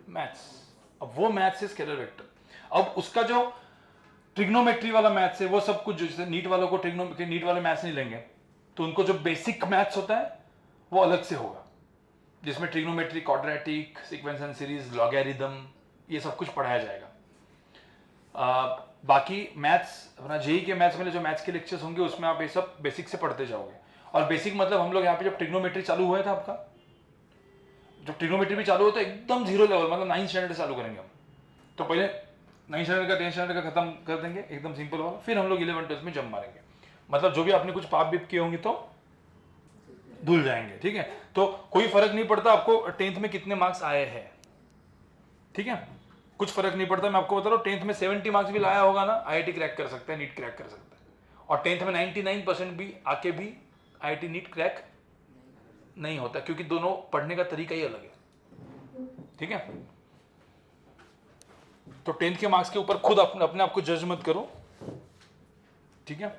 मैथ्स। अब वो मैथ्स है स्केलर वेक्टर। अब उसका जो ट्रिग्नोमेट्री वाला मैथ्स है वो सब कुछ, जैसे नीट वालों को नीट वाले मैथ्स नहीं लेंगे, तो उनको जो बेसिक मैथ्स होता है वो अलग से होगा, जिसमें trigonometry, quadratic, sequence and series, logarithm, ये सब कुछ पढ़ाया जाएगा। बाकी मैथ्स अपना जेई के मैथ्स में जो मैथ्स के लेक्चर्स होंगे उसमें आप ये सब बेसिक से पढ़ते जाओगे। और बेसिक मतलब हम लोग यहाँ पे जब ट्रिग्नोमेट्री चालू हुआ था आपका, जब ट्रिग्नोमेट्री भी चालू होता है एकदम जीरो लेवल, मतलब 9th स्टैंडर्ड से चालू करेंगे हम। तो पहले 9th स्टैंडर्ड का 10th स्टैंडर्ड का खत्म कर देंगे एकदम सिंपल वाला, फिर हम लोग 11th 12th में जंप मारेंगे। मतलब जो भी आपने कुछ पाप बीप किए होंगे तो भूल जाएंगे, ठीक है। तो कोई फर्क नहीं पड़ता आपको 10th में कितने मार्क्स आए हैं, ठीक है, कुछ फर्क नहीं पड़ता। मैं आपको बता रहा हूँ 10th में 70 मार्क्स भी लाया होगा ना, IIT क्रैक कर सकता है, नीट क्रैक कर सकता है। और 10th में 99% भी आके भी IIT नीट क्रैक नहीं होता, क्योंकि दोनों पढ़ने का तरीका ही अलग है, ठीक है। तो 10th के मार्क्स के ऊपर खुद अपने आप को जज मत करो, ठीक है।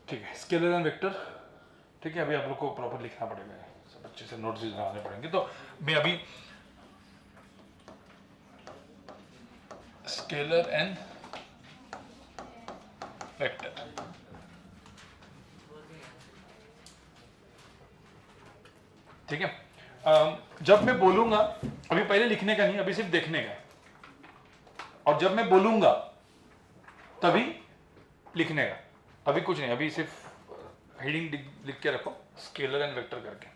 ठीक है, स्केलर एंड वेक्टर, ठीक है। अभी आप लोग को प्रॉपर लिखना पड़ेगा, सब अच्छे से नोट्स बनाने पड़ेंगे। तो मैं अभी स्केलर एंड वेक्टर, ठीक है। जब मैं बोलूंगा, अभी पहले लिखने का नहीं, अभी सिर्फ देखने का, और जब मैं बोलूंगा तभी लिखने का, अभी कुछ नहीं, अभी सिर्फ हेडिंग लिख के रखो स्केलर एंड वेक्टर करके,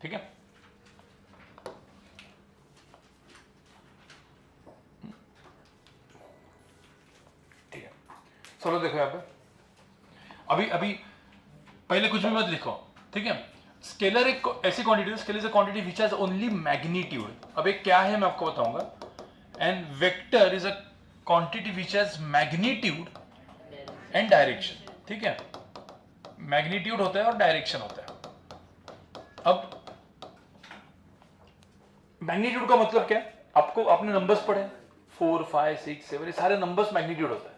ठीक है। ठीक है, चलो देखो यहाँ पे, अभी पहले कुछ भी मत लिखो, ठीक है। स्केलर एक ऐसी quantity, scalar is a quantity which has only magnitude. अब एक क्या है मैं आपको बताऊंगा, and vector is a quantity which has magnitude and direction, ठीक है। मैग्नीट्यूड होता है और डायरेक्शन होता है। अब मैग्नीट्यूड का मतलब क्या है, आपको आपने नंबर्स पढ़े 4, 5, 6, 7, ये सारे नंबर्स मैग्नीट्यूड होता है।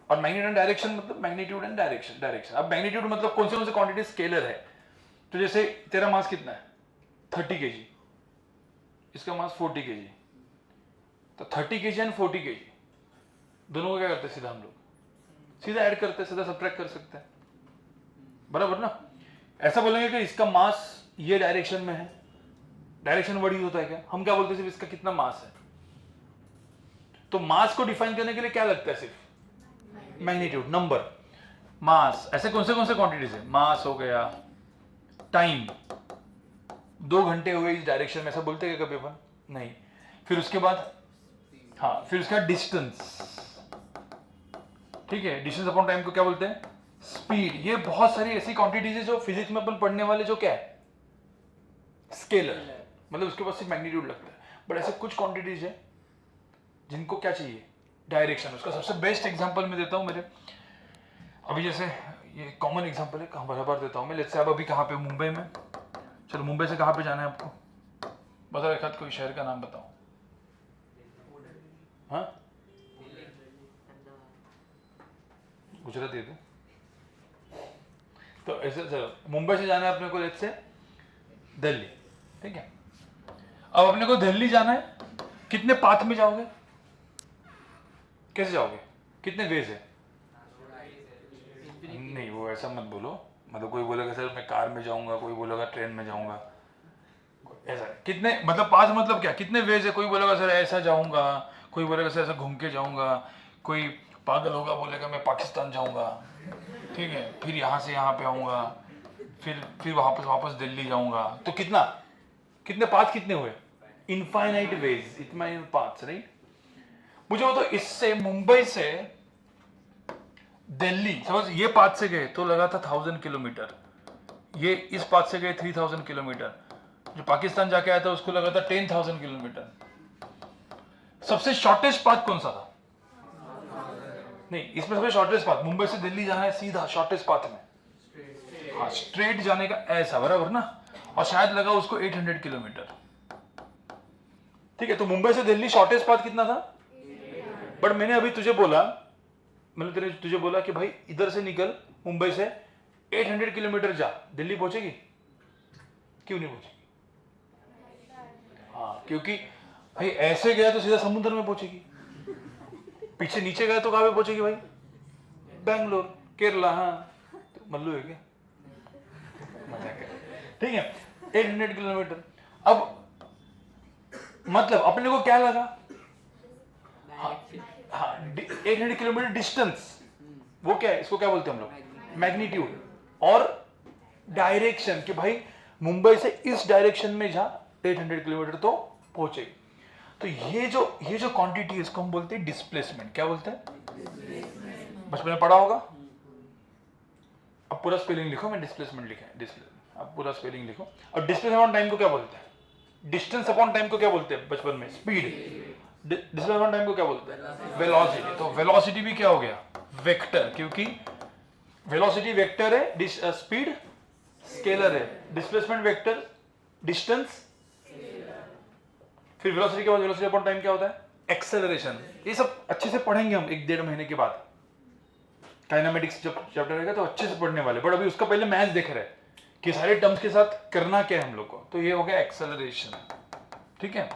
और मैग्नीट्यूड एंड डायरेक्शन मतलब मैग्नीट्यूड एंड डायरेक्शन। अब मैग्नीट्यूड मतलब कौन से क्वांटिटी स्केलर है, तो जैसे तेरा मास कितना है 30 kg, इसका मास 40 kg, तो 30 kg एंड 40 kg दोनों को क्या करते हैं, सीधा हम लोग सीधा ऐड करते हैं, सीधा सब्ट्रैक्ट कर सकते हैं, बराबर ना। ऐसा बोलेंगे कि इसका मास ये डायरेक्शन में है, डायरेक्शन वर्ड यूज होता है क्या, हम क्या बोलते हैं सिर्फ इसका कितना मास है। तो मास को डिफाइन करने के लिए क्या लगता है, सिर्फ मैग्नीट्यूड, नंबर, मास। ऐसे कौन से क्वांटिटीज है, मास हो गया, टाइम 2 घंटे हुए इस डायरेक्शन में, ऐसा बोलते हैं कभी अपन नहीं। फिर उसके बाद हाँ, फिर उसका डिस्टेंस, ठीक है, डिस्टेंस अपॉन टाइम को क्या बोलते हैं, स्पीड। ये बहुत सारी ऐसी क्वांटिटीज है जो फिजिक्स में अपन पढ़ने वाले जो क्या है, स्केलर, मतलब उसके पास सिर्फ मैग्नीट्यूड लगता है। बट ऐसे कुछ क्वांटिटीज है जिनको क्या चाहिए, डायरेक्शन। उसका सबसे बेस्ट एग्जांपल मैं देता हूं मेरे, अभी जैसे ये कॉमन एग्जांपल है, कहाँ बराबर देता हूँ मैं। लेट्स से आप अभी कहाँ पे, मुंबई में, चलो मुंबई से कहाँ पे जाना है आपको, बताओ एक आध कोई शहर का नाम बताओ। हाँ, गुजरात दे दो। तो ऐसे चलो, मुंबई से जाना है अपने को लेट्स से दिल्ली, ठीक है। अब अपने को दिल्ली जाना है, कितने पाथ में जाओगे, कैसे जाओगे, कितने वेज है? नहीं, वो ऐसा मत बोलो, मतलब कोई बोलेगा सर मैं कार में जाऊंगा, कोई बोलेगा ट्रेन में जाऊंगा, ऐसा कितने मतलब पास मतलब क्या, कितने वेज है। कोई बोलेगा सर ऐसा जाऊंगा, कोई बोलेगा सर ऐसा घूम के जाऊंगा, कोई पागल होगा बोलेगा मैं पाकिस्तान जाऊंगा, ठीक है, फिर यहाँ से यहाँ पे आऊंगा, फिर वापस दिल्ली जाऊंगा। तो कितने पाथ कितने हुए, इनफाइनाइट वेज, इतना पाथ्स, राइट। मुझे वो तो इससे मुंबई से दिल्ली, समझ ये पाथ से गए तो लगा था 1000 किलोमीटर, ये इस पाथ से गए 3000 किलोमीटर, जो पाकिस्तान जाके आया था उसको लगा था 10,000 किलोमीटर। सबसे शॉर्टेस्ट पाथ कौन सा था? नहीं, इसमें सबसे शॉर्टेस्ट पाथ मुंबई से दिल्ली जाना है सीधा शॉर्टेस्ट पाथ में, हाँ स्ट्रेट जाने का ऐसा, बराबर ना, और शायद लगा उसको 800 किलोमीटर। ठीक है, तो मुंबई से दिल्ली शॉर्टेस्ट पाथ कितना था? बट मैंने अभी तुझे बोला, मैंने तुझे बोला कि भाई इधर से निकल मुंबई से 800 किलोमीटर जा, दिल्ली पहुंचेगी? क्यों नहीं पहुंचेगी? हाँ, क्योंकि भाई ऐसे गया तो सीधा समुद्र में पहुंचेगी, पीछे नीचे गया तो कहां पे पहुंचेगी भाई? बैंगलोर, केरला। हाँ, तो मल्लू है क्या? मजाक है। ठीक है, 800 किलोमीटर। अब मतलब अपने को क्या लगा? हाँ, 800 किलोमीटर डिस्टेंस, वो क्या है, इसको क्या बोलते हैं हम लोग? मैग्नीट्यूड। और डायरेक्शन, कि भाई मुंबई से इस डायरेक्शन में जा 800 किलोमीटर तो पहुंचेगी। तो ये जो क्वांटिटी है इसको हम बोलते हैं डिस्प्लेसमेंट। क्या बोलते हैं? बचपन में पढ़ा होगा। अब पूरा स्पेलिंग लिखो, मैं डिस्प्लेसमेंट लिखा है, अब पूरा स्पेलिंग लिखो। और डिस्टेंस अपॉन टाइम को क्या बोलते हैं? डिस्टेंस अपॉन टाइम को क्या बोलते हैं बचपन में? स्पीड। डिस्टेंस अपॉन टाइम को क्या बोलते हैं? वेलोसिटी। तो वेलोसिटी भी क्या हो गया? वेक्टर, क्योंकि वेलोसिटी वेक्टर है, स्पीड स्केलर है, डिस्प्लेसमेंट वेक्टर, डिस्टेंस। फिर वेलोसिटी के बाद वेलोसिटी अपॉन टाइम क्या होता है? एक्सेलरेशन। ये सब अच्छे से पढ़ेंगे हम 1-1.5 महीने के बाद। काइनेमेटिक्स जब चैप्टर रहेगा तो अच्छे से पढ़ने वाले, बट अभी उसका पहले मैथ्स देख रहे हैं कि सारे टर्म्स के साथ करना क्या है हम लोग को। तो ये हो गया एक्सेलरेशन, ठीक है।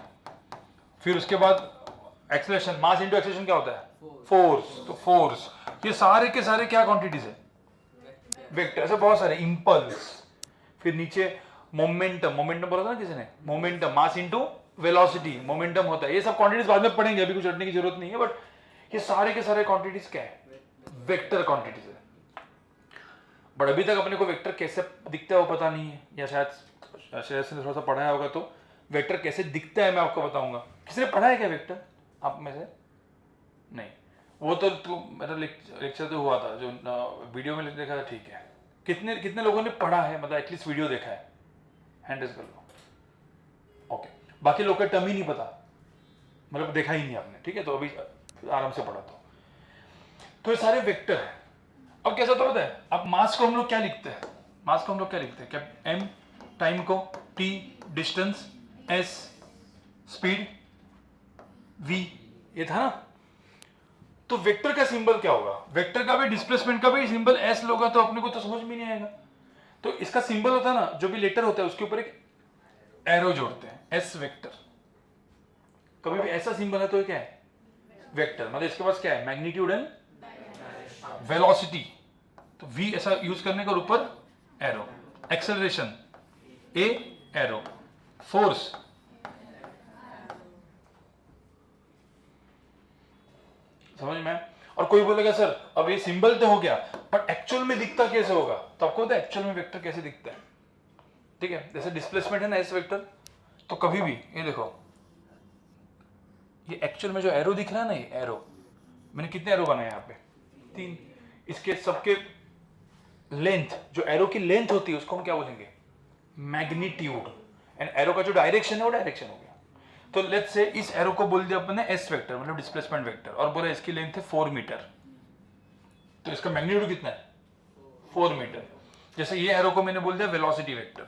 फिर उसके बाद एक्सेलरेशन, मास इनटू एक्सेलरेशन क्या होता है? फोर्स। तो फोर्स, ये सारे के सारे क्या क्वांटिटीज है? वेक्टर। ऐसे बहुत सारे। इंपल्स, फिर नीचे मोमेंटम, मोमेंटम बोला था ना किसी ने, momentum, mass into velocity, momentum होता है। ये सब क्वांटिटीज बाद में पढ़ेंगे, अभी कुछ रटने की जरूरत नहीं है, बट ये सारे के सारे क्वांटिटीज क्या है? वेक्टर क्वांटिटीज है। बट अभी तक अपने को वेक्टर कैसे दिखता है वो पता नहीं है, या शायद से थोड़ा सा पढ़ाया होगा तो वेक्टर कैसे दिखता है मैं आपको बताऊंगा। किसी ने पढ़ा है क्या वेक्टर आप में से? नहीं, वो तो मेरा लेक्चर तो हुआ था, जो वीडियो में देखा था, ठीक है। कितने लोगों ने पढ़ा है, मतलब एटलीस्ट वीडियो देखा है? हैंड रेज कर लो। ओके, बाकी लोग का टर्म ही नहीं पता, मतलब देखा ही नहीं आपने, ठीक है। तो अभी आराम से पढ़ा तो ये सारे वेक्टर है। अब कैसा तो पता है, अब मास को हम लोग क्या लिखते हैं? मास को हम लोग क्या लिखते हैं? क्या m, टाइम को t, distance s, speed v, ये था ना। तो वेक्टर का सिंबल क्या होगा? वेक्टर का भी डिस्प्लेसमेंट का भी सिंबल s होगा, तो अपने को तो समझ में नहीं आएगा। तो इसका सिंबल होता है ना, जो भी लेटर होता है उसके ऊपर एक एरो जोड़ते हैं, s वेक्टर। कभी भी ऐसा सिंबल है तो ये क्या है? वेक्टर। मतलब इसके पास क्या है? Magnitude and velocity. तो v ऐसा यूज करने का ऊपर arrow, acceleration a arrow, force समझ में? और कोई बोलेगा सर अब ये सिंबल तो हो गया, पर एक्चुअल में दिखता कैसे होगा? तो आपको पता है एक्चुअल में वेक्टर कैसे दिखता है? ठीक है, जैसे डिस्प्लेसमेंट है ना एस वेक्टर, तो कभी भी ये देखो, ये एक्चुअल में जो एरो दिख रहा है ना, ये एरो, मैंने कितने एरो बनाए यहाँ पे? 3। इसके सबके लेंथ, जो एरो की लेंथ होती है उसको हम क्या बोलेंगे? मैग्नीट्यूड। एंड एरो का जो डायरेक्शन है वो डायरेक्शन हो गया। तो लेट्स से इस एरो को बोल दिया अपन ने एस वेक्टर, मतलब डिस्प्लेसमेंट वेक्टर, और बोला इसकी लेंथ है 4 मीटर, तो इसका मैग्नीट्यूड कितना है? 4 मीटर। जैसे ये एरो को मैंने बोल दिया वेलोसिटी वेक्टर,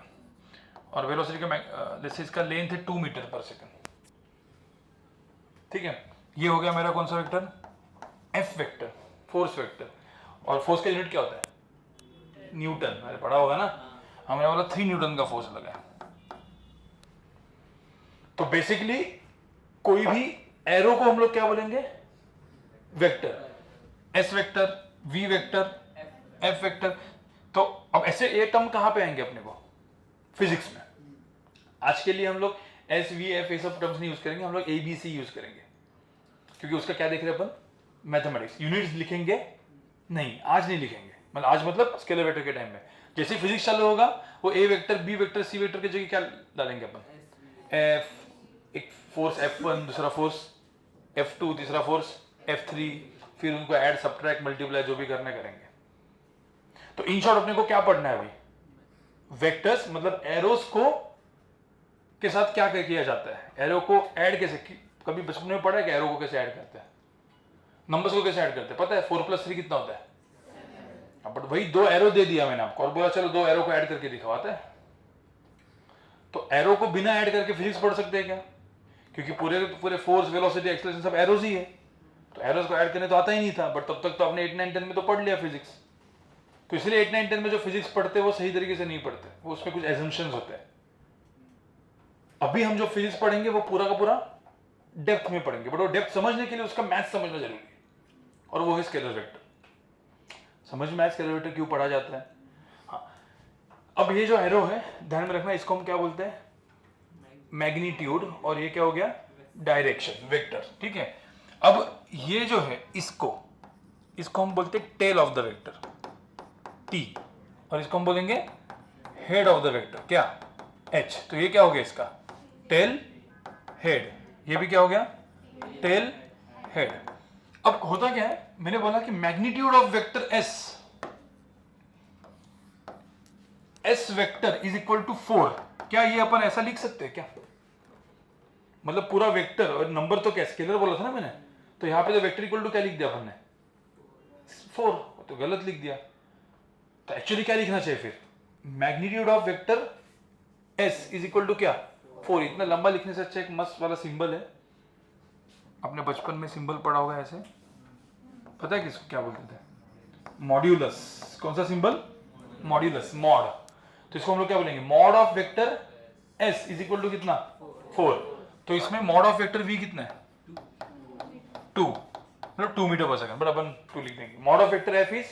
और वेलोसिटी का जैसे इसका लेंथ है 2 मीटर पर सेकंड, ठीक है। ये हो गया मेरा कौन सा vector? F vector, force vector. और फोर्स का यूनिट क्या होता है? न्यूटन। अरे पढ़ा होगा ना, हमने बोला 3 न्यूटन का फोर्स लगा है। तो बेसिकली कोई भी एरो को हम लोग क्या बोलेंगे? Vector. S vector, V vector, F vector. तो अब ऐसे ये टर्म कहां पे आएंगे अपने को? फिजिक्स में। आज के लिए हम लोग एस, वी, एफ ये सब टर्म्स नहीं यूज करेंगे, हम लोग ए बी सी यूज करेंगे, क्योंकि उसका क्या देख रहे हैं अपन? मैथमेटिक्स। यूनिट्स लिखेंगे नहीं, आज नहीं लिखेंगे, मतलब आज मतलब स्केलर वेक्टर के टाइम में। जैसे फिजिक्स चालू होगा, वो ए vector, B vector, C vector की जगह क्या डालेंगे अपन? एफ, एक फोर्स F1, दूसरा फोर्स F2, तीसरा फोर्स F3, फिर उनको ऐड, सब्ट्रैक्ट, मल्टीप्लाई जो भी करने करेंगे। तो इन शॉर्ट अपने को क्या पढ़ना है अभी? वेक्टर्स मतलब एरोस को के साथ क्या किया जाता है, एरो को ऐड कैसे, कभी बचपन में पढ़ा है कि एरो को कैसे ऐड करते हैं, नंबर्स को कैसे ऐड करते हैं, पता है 4+3 कितना होता है? बट वही 2 एरो दे दिया मैंने आपको और बोला चलो 2 एरो को ऐड करके दिखावाता है। तो एरो को बिना ऐड करके फिजिक्स पढ़ सकते हैं क्या? क्योंकि पूरे पूरे फोर्स, वेलोसिटी, एक्सेलरेशन सब एरोज ही है, तो एरोज को ऐड करने तो आता ही नहीं था। बट तब तक तो आपने 8, 9, 10 में तो पढ़ लिया फिजिक्स। तो इसलिए 8, 9, 10 में जो फिजिक्स पढ़ते हैं वो सही तरीके से नहीं पढ़ते, वो उसमें कुछ एजम्पशंस होते हैं। अभी हम जो फिजिक्स पढ़ेंगे वो पूरा का पूरा डेप्थ में पढ़ेंगे, बट वो डेप्थ समझने के लिए उसका मैथ समझना जरूरी है, और वो है स्केलर वेक्टर। समझ में आया स्केलर वेक्टर क्यों पढ़ा जाता है? हाँ, अब ये जो एरो है ध्यान में रखना, इसको हम क्या बोलते हैं? मैग्नीट्यूड, और ये क्या हो गया? Direction, vector. ठीक है, अब ये जो है इसको हम बोलते हैं tail of the vector, T, और इसको हम बोलेंगे हेड ऑफ द वेक्टर, क्या? एच। तो ये क्या हो गया इसका? Tail head. ये भी क्या हो गया? Tail head. अब होता क्या है, मैंने बोला कि magnitude of vector S vector is equal to 4। क्या ये अपन ऐसा लिख सकते हैं क्या? मतलब पूरा वेक्टर, और नंबर तो क्या स्केलर बोला था ना मैंने, तो यहां पे तो वेक्टर इक्वल टू क्या लिख दिया अपन ने? 4, तो गलत लिख दिया। तो एक्चुअली क्या लिखना चाहिए फिर? Magnitude of vector S is equal to क्या? 4। इतना लंबा लिखने से अच्छा एक मस्त वाला सिंबल है, आपने बचपन में सिंबल पढ़ा होगा ऐसे, पता है किसको क्या बोलते थे? मॉड्यूलस। कौन सा सिंबल? Modulus, mod. तो इसको हम लोग क्या बोलेंगे? Mod of vector S is equal to कितना? 4। तो इसमें मॉड ऑफ वेक्टर वी कितना है? 2, मतलब 2 मीटर पर सेकंड, बट अपन 2 लिख देंगे। Mod of vector F is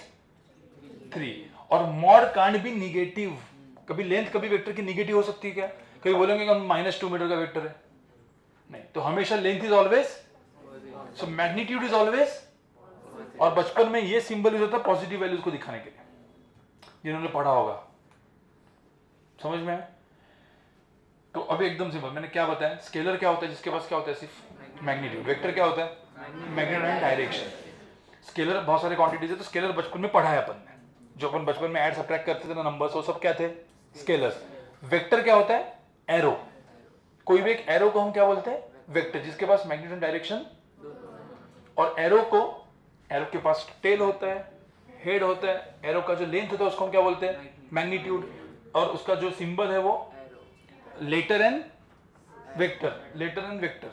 3, और मॉड कांट बी निगेटिव। कभी लेंथ कभी वेक्टर की निगेटिव हो सकती है क्या? कभी बोलेंगे कि -2 मीटर का वेक्टर है, नहीं, तो हमेशा length is always, so magnitude is always. और बचपन में ये सिंबल यूज होता है पॉजिटिव वैल्यूज को दिखाने के लिए, जिन्होंने पढ़ा होगा, समझ में है? तो अभी एकदम सिंपल मैंने क्या बताया, स्केलर क्या होता है जिसके पास क्या होता है? सिर्फ मैग्नीट्यूड। वेक्टर क्या होता है? Magnitude and direction. स्केलर बहुत सारे क्वांटिटीज है, तो स्केलर बचपन में पढ़ा है अपन ने, जो अपन बचपन में ऐड सब्ट्रैक्ट करते थे ना नंबर्स, वो सब क्या थे? स्केलर्स। वेक्टर क्या होता है? एरो। कोई भी एक एरो को हम क्या बोलते हैं? वेक्टर, जिसके पास मैग्नीट्यूड एंड डायरेक्शन। और एरो के पास टेल होता है, हेड होता है, एरो का जो लेंथ होता है उसको हम क्या बोलते हैं? मैग्नीट्यूड, और उसका जो सिंबल है वो लेटर एंड वेक्टर।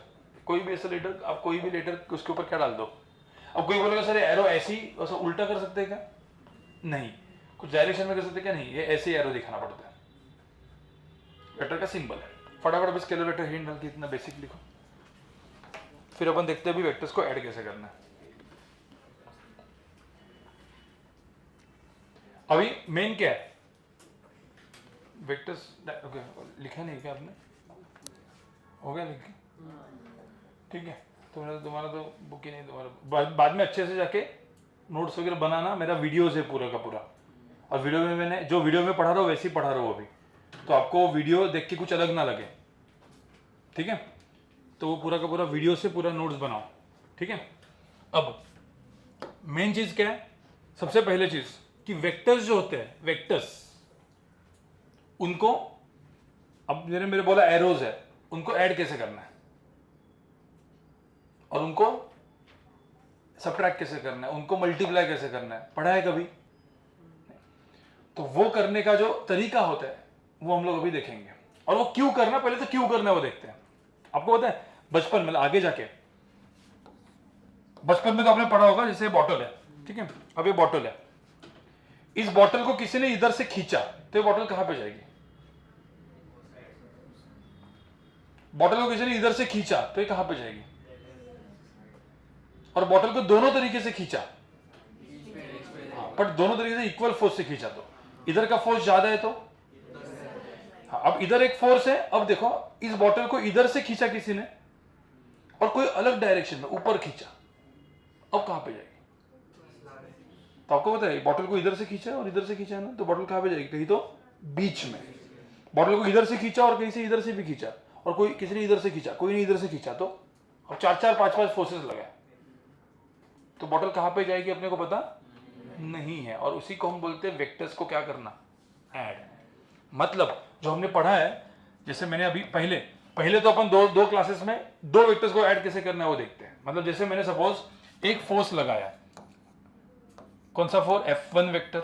कोई भी ऐसा लेटर, आप कोई भी लेटर उसके ऊपर क्या डाल दो। अब कोई बोलेगा सर एरो ऐसी ऐसा उल्टा कर सकते हैं क्या? नहीं। कुछ डायरेक्शन में कर सकते क्या? नहीं, ये ऐसे एरो दिखाना पड़ता है, वेक्टर का सिंबल है। फटाफट बस स्केलर वेक्टर हिंट डाल के इतना बेसिक लिखो, फिर अपन देखते हैं अभी वेक्टर्स को ऐड कैसे करना है। अभी मेन क्या है? वेक्टर्स ओके, लिखा नहीं क्या आपने? हो गया लिख के? ठीक है, तुम्हारा तो बुक ही नहीं, तुम्हारा बाद में अच्छे से जाके नोट्स वगैरह बनाना। मेरा वीडियोस है पूरा का पूरा, और वीडियो में मैंने जो वीडियो में पढ़ा रहा हूँ वैसे ही पढ़ा रहा हूँ अभी, तो आपको वीडियो देख के कुछ अलग ना लगे, ठीक है? तो वो पूरा का पूरा वीडियो से पूरा नोट्स बनाओ, ठीक है? अब मेन चीज क्या है? सबसे पहले चीज कि वेक्टर्स जो होते हैं, वेक्टर्स उनको, अब मेरे बोला एरोज है, उनको ऐड कैसे करना है और उनको सब्ट्रैक्ट कैसे करना है, उनको मल्टीप्लाई कैसे करना है, पढ़ा है कभी? तो वो करने का जो तरीका होता है वो हम लोग अभी देखेंगे, और वो क्यों करना, पहले तो क्यों करना है वो देखते हैं। आपको पता है बचपन में, आगे जाके बचपन में तो आपने पढ़ा होगा, जैसे बॉटल है, ठीक है? अब ये बॉटल है, इस बॉटल को किसी ने इधर से खींचा तो ये बॉटल कहां पे जाएगी? बॉटल को किसी ने इधर से खींचा तो ये कहां पे जाएगी? और बॉटल को दोनों तरीके से खींचा, हाँ, बट दोनों तरीके से इक्वल फोर्स से खींचा, तो इधर का फोर्स ज्यादा है तो हाँ, अब इधर एक फोर्स है। अब देखो इस बॉटल को इधर से खींचा किसी ने और कोई अलग डायरेक्शन में ऊपर खींचा, अब कहां पे जाएगी? तो आपको पता है बॉटल को इधर से खींचा और इधर से खींचा है ना, तो बॉटल कहां पे जाएगी? कहीं तो बीच में। बॉटल को इधर से खींचा और कहीं से इधर से भी खींचा, और कोई किसी ने इधर से खींचा, कोई ने इधर से खींचा, तो अब 4-4 5-5 फोर्सेस लगे, तो बॉटल कहां पे जाएगी अपने को पता नहीं है। और उसी को हम बोलते हैं वेक्टर्स को क्या करना? ऐड। मतलब जो हमने पढ़ा है, जैसे मैंने अभी पहले तो अपन दो क्लासेस में दो वेक्टर्स को ऐड कैसे करना है वो देखते हैं। मतलब जैसे मैंने सपोज एक फोर्स लगाया, कौन सा फोर्स, F1 वेक्टर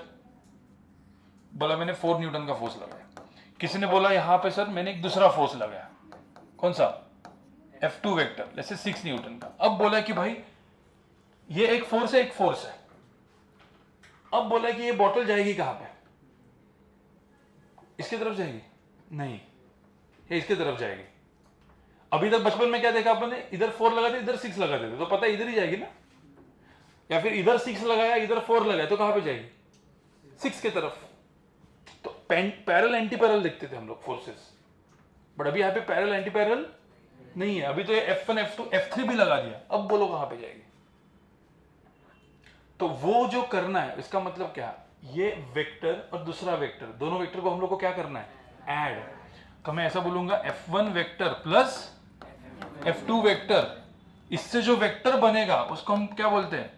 बोला मैंने, 4 न्यूटन का फोर्स लगाया। किसी ने बोला यहां पे सर मैंने एक दूसरा फोर्स लगाया, कौन सा, F2 वेक्टर, जैसे 6 न्यूटन का। अब बोला कि भाई ये एक फोर्स है, एक फोर्स है। अब बोला कि ये बॉटल जाएगी कहां पे, इसकी तरफ जाएगी, नहीं, ये इसकी तरफ जाएगी। अभी तक बचपन में क्या देखा आपने, इधर 4 लगाते इधर 6 लगाते थे, तो पता है इधर ही जाएगी ना। या फिर इधर 6 लगाया इधर 4 लगाया तो कहां पे जाएगी, 6 की तरफ। तो पैरेलल एंटी पैरेलल देखते थे हम लोग फोर्सेस, बट अभी यहां पे पैरेलल एंटी पैरेलल नहीं है। अभी तो ये F1 F2 F3 भी लगा दिया, अब बोलो कहां पे जाएगी। तो वो जो करना है इसका मतलब क्या, ये वेक्टर और दूसरा वेक्टर, दोनों वेक्टर को हम लोग को क्या करना है, ऐड। तो मैं ऐसा बोलूंगा F1 vector plus F2 vector, इससे जो वेक्टर बनेगा उसको हम क्या बोलते हैं,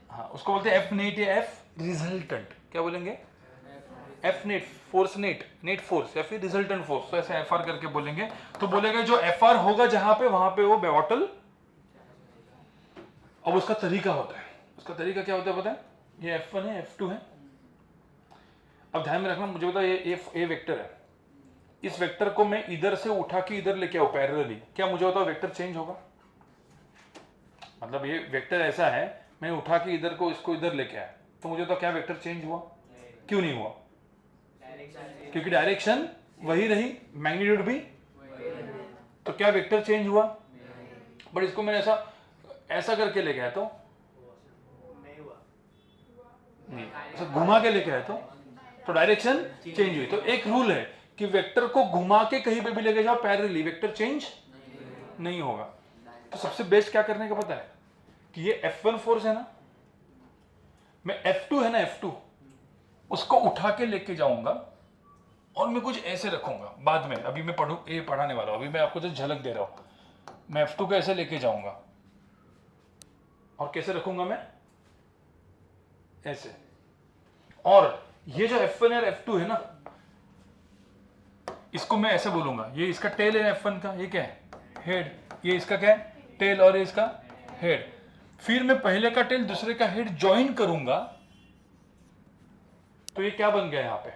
हाँ उसको बोलते हैं F नेट या F रिजल्टेंट। क्या बोलेंगे, F net, force net force, या फिर रिजल्टेंट फोर्स। तो ऐसे FR करके बोलेंगे। तो बोलेगा जो FR होगा जहां पे, वहां पे वो बॉटल। अब उसका तरीका होता है, उसका तरीका क्या होता है पता है, ये F1 है F2 है। अब ध्यान में रखना, मुझे पता है ये वेक्टर है, इस वेक्टर को मैं इधर से उठा के इधर लेके आऊं पैरेलली, क्या मुझे बताओ वेक्टर चेंज होगा। मतलब ये वेक्टर ऐसा है, मैं उठा के इधर को इसको इधर लेके आया, तो मुझे तो क्या वेक्टर चेंज हुआ, क्यों नहीं हुआ, क्योंकि डायरेक्शन वही रही, मैग्नीट्यूड भी, तो क्या वेक्टर चेंज हुआ। बट इसको मैंने ऐसा करके लेके आया तो नहीं, ऐसा घुमा के लेके आया तो डायरेक्शन चेंज हुई। तो एक रूल है कि वेक्टर को घुमा के कहीं पे भी लेके जाओ पैरेलली, वेक्टर चेंज नहीं होगा। तो सबसे बेस्ट क्या करने का पता है कि ये F1 फोर्स है ना, मैं F2 है ना F2, उसको उठा के लेके जाऊंगा और मैं कुछ ऐसे रखूंगा बाद में। अभी मैं ये पढ़ाने वाला हूं, अभी मैं आपको जो झलक दे रहा हूं। मैं F2 को ऐसे लेके जाऊंगा और कैसे रखूंगा मैं, ऐसे। और ये जो F1 और F2 है ना, इसको मैं ऐसे बोलूंगा, ये इसका टेल है F1 का, ये क्या है, हेड, ये इसका क्या है, टेल, और ये इसका हेड। फिर मैं पहले का टेल दूसरे का हेड ज्वाइन करूंगा, तो ये क्या बन गया, यहां पे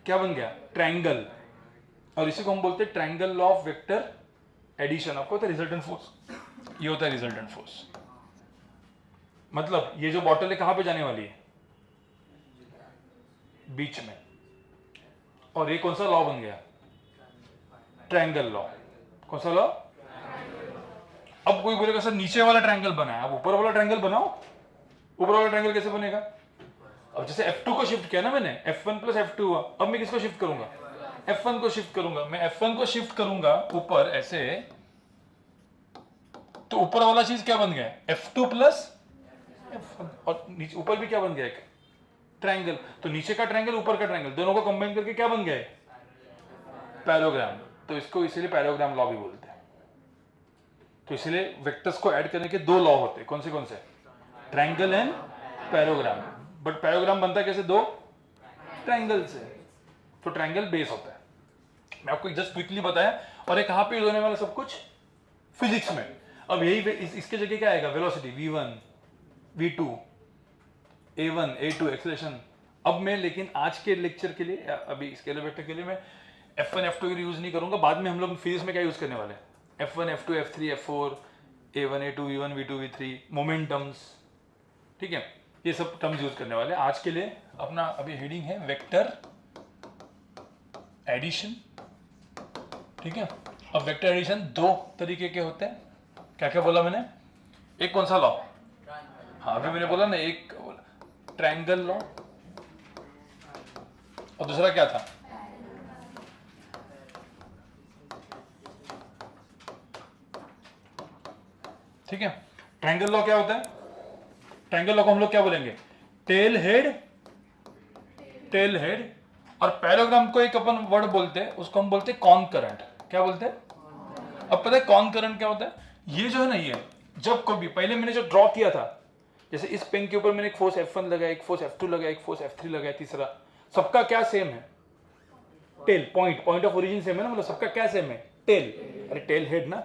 क्या बन गया, ट्रायंगल। और इसी को हम बोलते हैं triangle law of vector addition. आपको होता है रिजल्टेंट फोर्स, ये होता है रिजल्टेंट फोर्स। मतलब ये जो बॉटल है कहां पे जाने वाली है, बीच में। और ये कौन सा लॉ बन गया, ट्रायंगल लॉ। कौन सा लॉ, अब कोई बोलेगा सर नीचे वाला ट्रायंगल बनाया, अब ऊपर वाला ट्रायंगल बनाओ। ऊपर वाला ट्रायंगल कैसे बनेगा, अब जैसे F2 को शिफ्ट किया ना मैंने, F1 प्लस F2 हुआ, अब मैं किसको शिफ्ट करूंगा, F1 को शिफ्ट करूंगा। मैं F1 को शिफ्ट करूंगा ऊपर ऐसे, तो ऊपर वाला चीज क्या बन गया, F2 प्लस F1, और नीचे ऊपर भी क्या बन गया, एक ट्रायंगल। तो नीचे का ट्रायंगल ऊपर का ट्रायंगल दोनों को कंबाइन करके क्या बन गया, पैरेललोग्राम। तो इसको इसीलिए पैरेललोग्राम लॉ भी बोलते हैं। तो इसलिए वेक्टर्स को ऐड करने के दो लॉ होते हैं, कौन से, triangle and parallelogram. But parallelogram बनता है कैसे, दो ट्रायंगल से, तो ट्रायंगल बेस होता है। मैं आपको जस्ट क्विकली बताया, और ये कहां पे यूज होने वाला सब कुछ, फिजिक्स में। अब यही इसके जगह क्या आएगा, velocity, v1 v2 a1 a2 acceleration. अब मैं लेकिन आज के लेक्चर के लिए, अभी स्केलर वेक्टर के लिए मैं F1 F2 के लिए यूज नहीं करूंगा। बाद में हम लोग फिजिक्स में क्या यूज करने वाले हैं, F1 F2 F3 F4 a1 a2 v1 v2 v3 momentums, ठीक है, ये सब टर्म्स यूज करने वाले हैं। आज के लिए अपना अभी हेडिंग है वेक्टर एडिशन, ठीक है। अब वेक्टर एडिशन दो तरीके के होते हैं, क्या क्या बोला मैंने, एक कौन सा लॉ, हाँ अभी मैंने बोला ना, एक ट्रायंगल लॉ, और दूसरा क्या था, ठीक है। ट्रायंगल लॉ क्या होता है, ट्रायंगल लॉ को हम लोग क्या बोलेंगे, टेल हेड। और पैरेललोग्राम को एक अपन वर्ड बोलते हैं, उसको हम बोलते हैं कॉनकरेंट। क्या बोलते हैं, अब पता है कॉनकरेंट क्या होता है, ये जो है ना, ये जब कभी पहले मैंने जो ड्रॉ किया था, जैसे इस पेन के ऊपर मैंने एक फोर्स F1 लगाया, एक फोर्स F2 लगाया, एक फोर्स F3 लगाया, तीसरा सबका क्या सेम है? Tail, point of origin same है ना, मतलब सबका क्या सेम है? टेल। अरे टेल हेड ना,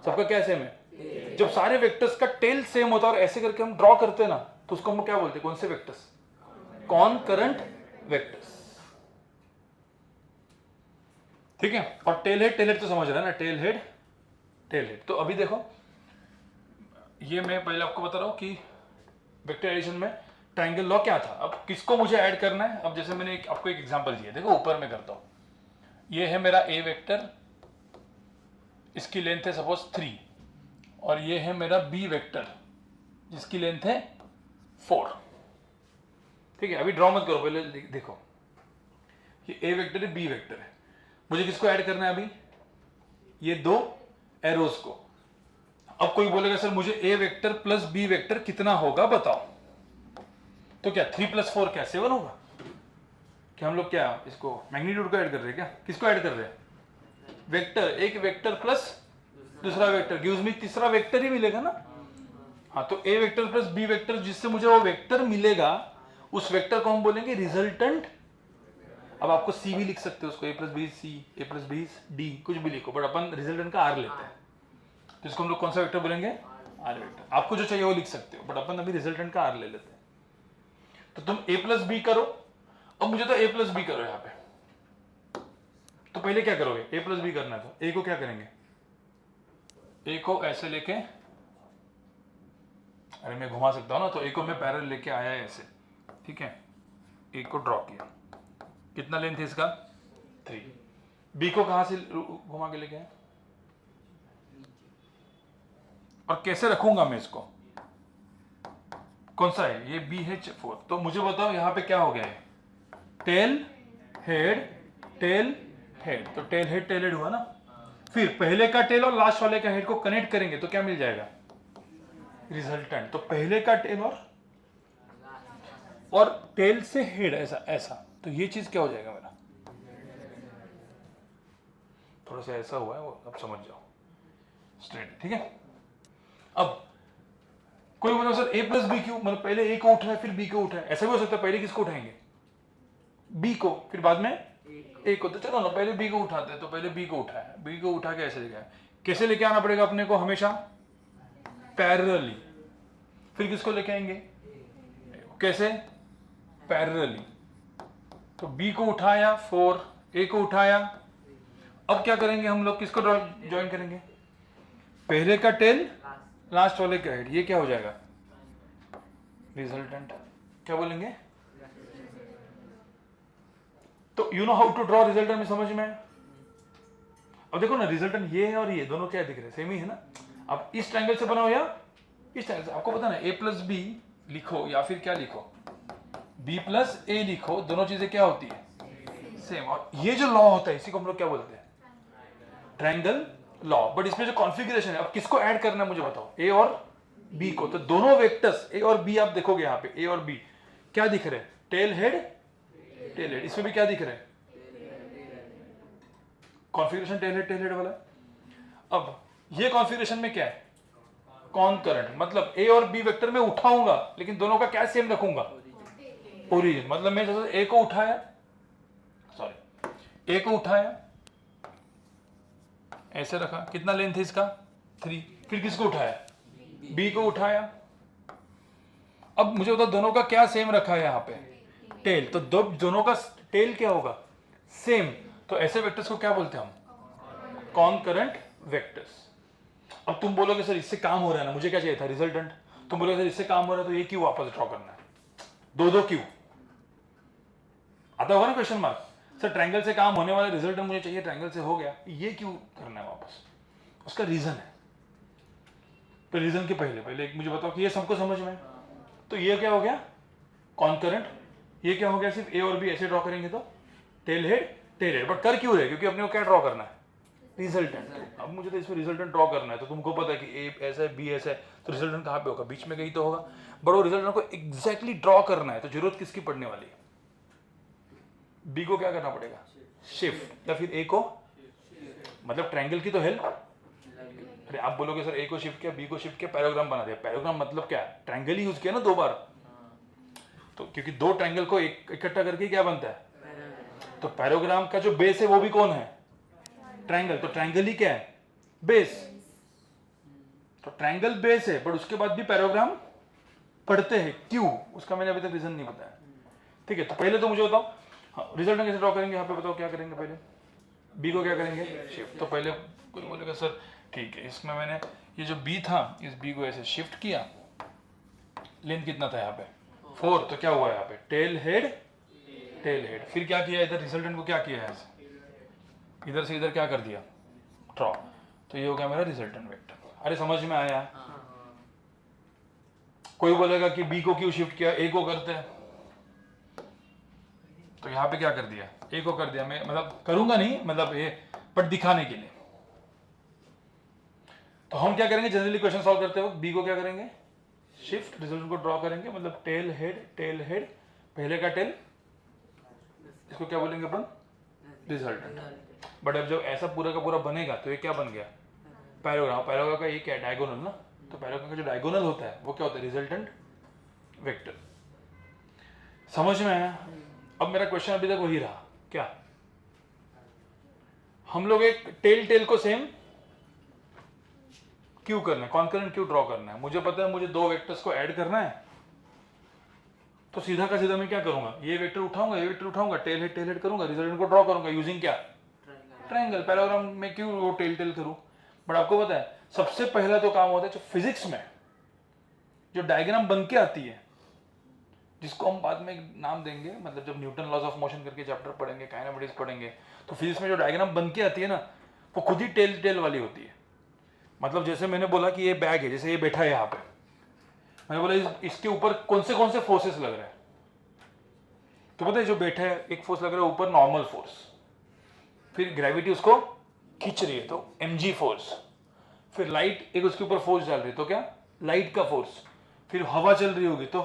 सबका क्या सेम है? जब सारे वेक्टर्स का टेल सेम होता है और ऐसे करके हम ड्रॉ करते हैं ना, तो उसको हम क्या बोलते हैं? कौन से वेक्टर्स? कॉनकरेंट वेक्टर्स। ठीक है। और टेल हेड तो समझ रहे हैं ना, टेल हेड। तो अभी देखो, ये मैं पहले आपको बता रहा हूं कि वेक्टर एडिशन में ट्रायंगल लॉ क्या था। अब किसको मुझे ऐड करना है? अब जैसे मैंने आपको एक एग्जांपल दिया, देखो ऊपर में करता हूं। ये है मेरा ए वेक्टर, इसकी लेंथ है सपोज 3, और ये है मेरा बी वेक्टर जिसकी लेंथ है 4। ठीक है। अभी ड्रॉ मत करो, पहले देखो, ये ए वेक्टर है, बी वेक्टर है, मुझे किसको ऐड करना है अभी? ये दो एरोज को। अब कोई बोलेगा सर मुझे ए वेक्टर प्लस बी वेक्टर कितना होगा बताओ, तो क्या 3 + 4 क्या 7 होगा? क्या हम लोग क्या इसको मैग्नीट्यूड को ऐड कर रहे हैं? क्या किसको ऐड कर रहे हैं? वेक्टर, एक वेक्टर प्लस दूसरा वेक्टर गिव्स मी तीसरा वेक्टर ही मिलेगा ना। हाँ, तो ए वेक्टर प्लस बी वेक्टर, जिससे मुझे वो वेक्टर मिलेगा, उस वेक्टर को हम बोलेंगे रिजल्टेंट। अब आपको सी भी लिख सकते हो उसको, a + b C, a + b D, कुछ भी लिखो, बट अपन रिजल्टेंट का आर लेते हैं, तो इसको हम लोग कौन सा वेक्टर बोलेंगे? R vector. आपको जो चाहिए वो लिख सकते हो, बट अपन अभी रिजल्टेंट का आर ले लेते हैं। तो तुम a + b करो, अब मुझे तो a + b करो यहाँ पे। तो पहले क्या करोगे? a + b करना है तो a को क्या करेंगे? a को ऐसे लेके, अरे मैं घुमा सकता हूँ ना, तो a को मैं पैरेलल लेके आया ऐसे, ठीक है, a को ड्रॉ किया, कितना लेंथ है इसका? 3। b को कहां से घुमा के लेके आया? और कैसे रखूंगा मैं इसको? कौन सा है ये? b है 4। तो मुझे बताओ यहाँ पे क्या हो गया है? Tail head, tail head. तो टेल हेड हुआ ना। फिर पहले का टेल और लास्ट वाले का हेड को कनेक्ट करेंगे तो क्या मिल जाएगा? रिजल्टेंट। तो पहले का टेल और टेल से हेड, ऐसा तो ये चीज क्या हो जाएगा मेरा? थोड़ा सा ऐसा हुआ है वो, अब समझ जाओ, स्ट्रेट। ठीक है। अब कोई बोलो सर a + b क्यों? मतलब पहले a को उठाए फिर b को उठाए, ऐसा भी हो सकता है। पहले किसको उठाएंगे? b को, फिर बाद में a को। तो चलो ना पहले b को उठाते हैं, तो पहले b को उठाया, b को उठा के ऐसे लेके आए। कैसे लेके आना पड़ेगा अपने को? हमेशा पैरेलली। फिर किसको लेके आएंगे? कैसे? पैरेलली। तो b को उठाया 4, a को उठाया। अब क्या करेंगे हम लोग? किसको ज्वाइन करेंगे? पहले का टेल, लास्ट वाले का हेड। ये क्या हो जाएगा? रिजल्टेंट। क्या बोलेंगे? तो you know how to draw resultant में समझ में आया? अब देखो ना, रिजल्टेंट ये है और ये दोनों क्या दिख रहे हैं? सेम ही है ना। अब इस ट्रायंगल से बनाओ या इस ट्रायंगल से, आपको पता ना, a + b लिखो या फिर क्या लिखो, b + a लिखो, दोनों चीजें क्या होती है? सेम। और ये जो लॉ होता है इसी को हम लोग क्या बोलते हैं? Triangle law. बट इसमें जो कॉन्फ़िगरेशन है, अब किसको ऐड करना है मुझे बताओ? a और b को। तो दोनों वेक्टर्स a और b आप देखोगे यहाँ पे, a और b क्या दिख रहे हैं? Tail head, tail head. इसमें भी क्या दिख रहा है? कॉन्फ़िगरेशन टेल हेड वाला। अब ये कॉन्फ़िगरेशन में क्या है? कॉनकरेंट। मतलब a और b वेक्टर में उठाऊंगा, लेकिन दोनों का क्या सेम रखूंगा? ओरिजिन। मतलब मैं जैसे a को उठाया, सॉरी, a को उठाया ऐसे रखा, कितना लेंथ है इसका? 3। फिर किसको उठाया? b को उठाया। अब मुझे बता दोनों का क्या सेम रखा है यहाँ पे? टेल। तो दोनों का टेल क्या होगा? सेम। तो ऐसे वेक्टर्स को क्या बोलते हैं हम? कॉनकरेंट वेक्टर्स। अब तुम बोलोगे सर इससे काम हो रहा है ना, मुझे क्या चाहिए था? रिजल्टेंट। तुम बोलोगे सर इससे काम हो रहा है, तो ये क्यों वापस ड्रॉ करना है? दो क्यों आता होगा ना क्वेश्चन मार्क। सर ट्रायंगल से काम होने वाला रिजल्टेंट मुझे चाहिए, ट्रायंगल से हो गया, ये क्यों करना है वापस? उसका रीजन है। तो रीजन के पहले मुझे बताओ कि ये सबको समझ में है। तो ये क्या हो गया? कॉनकरेंट। ये क्या हो गया? सिर्फ a और b ऐसे ड्रॉ करेंगे तो टेल हेड। बट कर क्यों रहे? क्योंकि अपने को क्या ड्रॉ करना है? रिजल्टेंट। अब मुझे तो इसमें रिजल्टेंट ड्रॉ करना है, तो तुमको पता है कि a ऐसा है, b ऐसा है, तो रिजल्टेंट कहाँ पे होगा? बीच में कहीं तो होगा। बट वो रिजल्टेंट को एग्जैक्टली ड्रॉ करना है, तो जरूरत किसकी पड़ने वाली है? b को क्या करना पड़ेगा? शिफ्ट। या फिर a को, मतलब ट्रायंगल की तो हेल्प। अरे आप बोलोगे सर a को शिफ्ट किया, b को शिफ्ट किया, पैराग्राम बना दिया। पैराग्राम मतलब क्या? ट्रायंगल ही यूज किया ना 2 बार। तो क्योंकि 2 ट्रायंगल को इकट्ठा करके क्या बनता है? तो पैराग्राम का जो बेस है वो भी कौन है? ट्रायंगल। तो ट्रायंगल ही क्या है? बेस। तो ट्रायंगल बेस है, बट उसके बाद भी पैराग्राम पढ़ते हैं, क्यों? उसका मैंने अभी तक रीजन नहीं बताया। ठीक है, तो पहले तो मुझे बताओ, हाँ, रिजल्ट कैसे ड्रॉ करेंगे यहाँ पे बताओ, क्या करेंगे पहले? बी को क्या करेंगे? शिफ्ट। तो पहले कोई बोलेगा सर ठीक है, इसमें मैंने ये जो बी था, इस बी को ऐसे शिफ्ट किया, लेंथ कितना था यहाँ पे? 4, तो क्या हुआ यहाँ पे? Tail head, tail head. फिर क्या किया इधर, रिजल्टेंट को क्या किया है, इधर से इधर क्या कर दिया? ड्रॉ। तो ये हो गया मेरा रिजल्टेंट वेक्टर। अरे समझ में आया? कोई बोलेगा कि बी को क्यों शिफ्ट किया, ए को करते हैं। तो यहाँ पे क्या कर दिया? ए को कर दिया। मैं मतलब करूंगा नहीं, मतलब ये बट दिखाने के लिए। तो हम क्या करेंगे जनरली क्वेश्चन सॉल्व करते वक्त? बी को क्या करेंगे? शिफ्ट, रिजल्ट को ड्रॉ करेंगे, मतलब टेल हेड, पहले का टेल, इसको क्या बोलेंगे अपन? रिजल्टेंट। बट अब जब ऐसा पूरा का पूरा बनेगा तो ये क्या बन गया? पैराग्राम। पैराग्राम का ये क्या है? डायगोनल ना। तो पैराग्राम का जो डायगोनल होता है वो क्या होता है? Resultant vector. समझ में आया? अब मेरा क्वेश्चन अभी तक वही रहा, क्या हम लोग एक टेल को सेम क्यों करना है, कॉन्करेंट क्यों ड्रॉ करना है? मुझे पता है मुझे दो वेक्टर्स को ऐड करना है, तो सीधा का सीधा मैं क्या करूंगा? ये वेक्टर उठाऊंगा, ये वेक्टर उठाऊंगा, टेल हेड करूंगा, रिजल्टेंट को ड्रॉ करूंगा यूजिंग क्या? ट्रायंगल। पैराग्राम में क्यों वो टेल करूं? बट आपको पता है सबसे पहला तो काम होता है जो फिजिक्स में जो डायग्राम बन के आती है, जिसको हम बाद में एक नाम देंगे, मतलब जब न्यूटन लॉज ऑफ मोशन करके चैप्टर पढ़ेंगे, काइनेमेटिक्स पढ़ेंगे, तो फिजिक्स में जो डायग्राम बन के आती है ना, वो खुद ही टेल वाली होती है। मतलब जैसे मैंने बोला कि ये बैग है, जैसे ये बैठा है यहाँ पे, मैंने बोला इसके ऊपर कौन से फोर्सेस लग रहे हैं, तो पता है जो बैठा है एक फोर्स लग रहा है ऊपर, नॉर्मल फोर्स, फिर ग्रेविटी उसको खींच रही है तो mg फोर्स, फिर लाइट एक उसके ऊपर फोर्स डाल रही है तो क्या? लाइट का फोर्स, फिर हवा चल रही होगी तो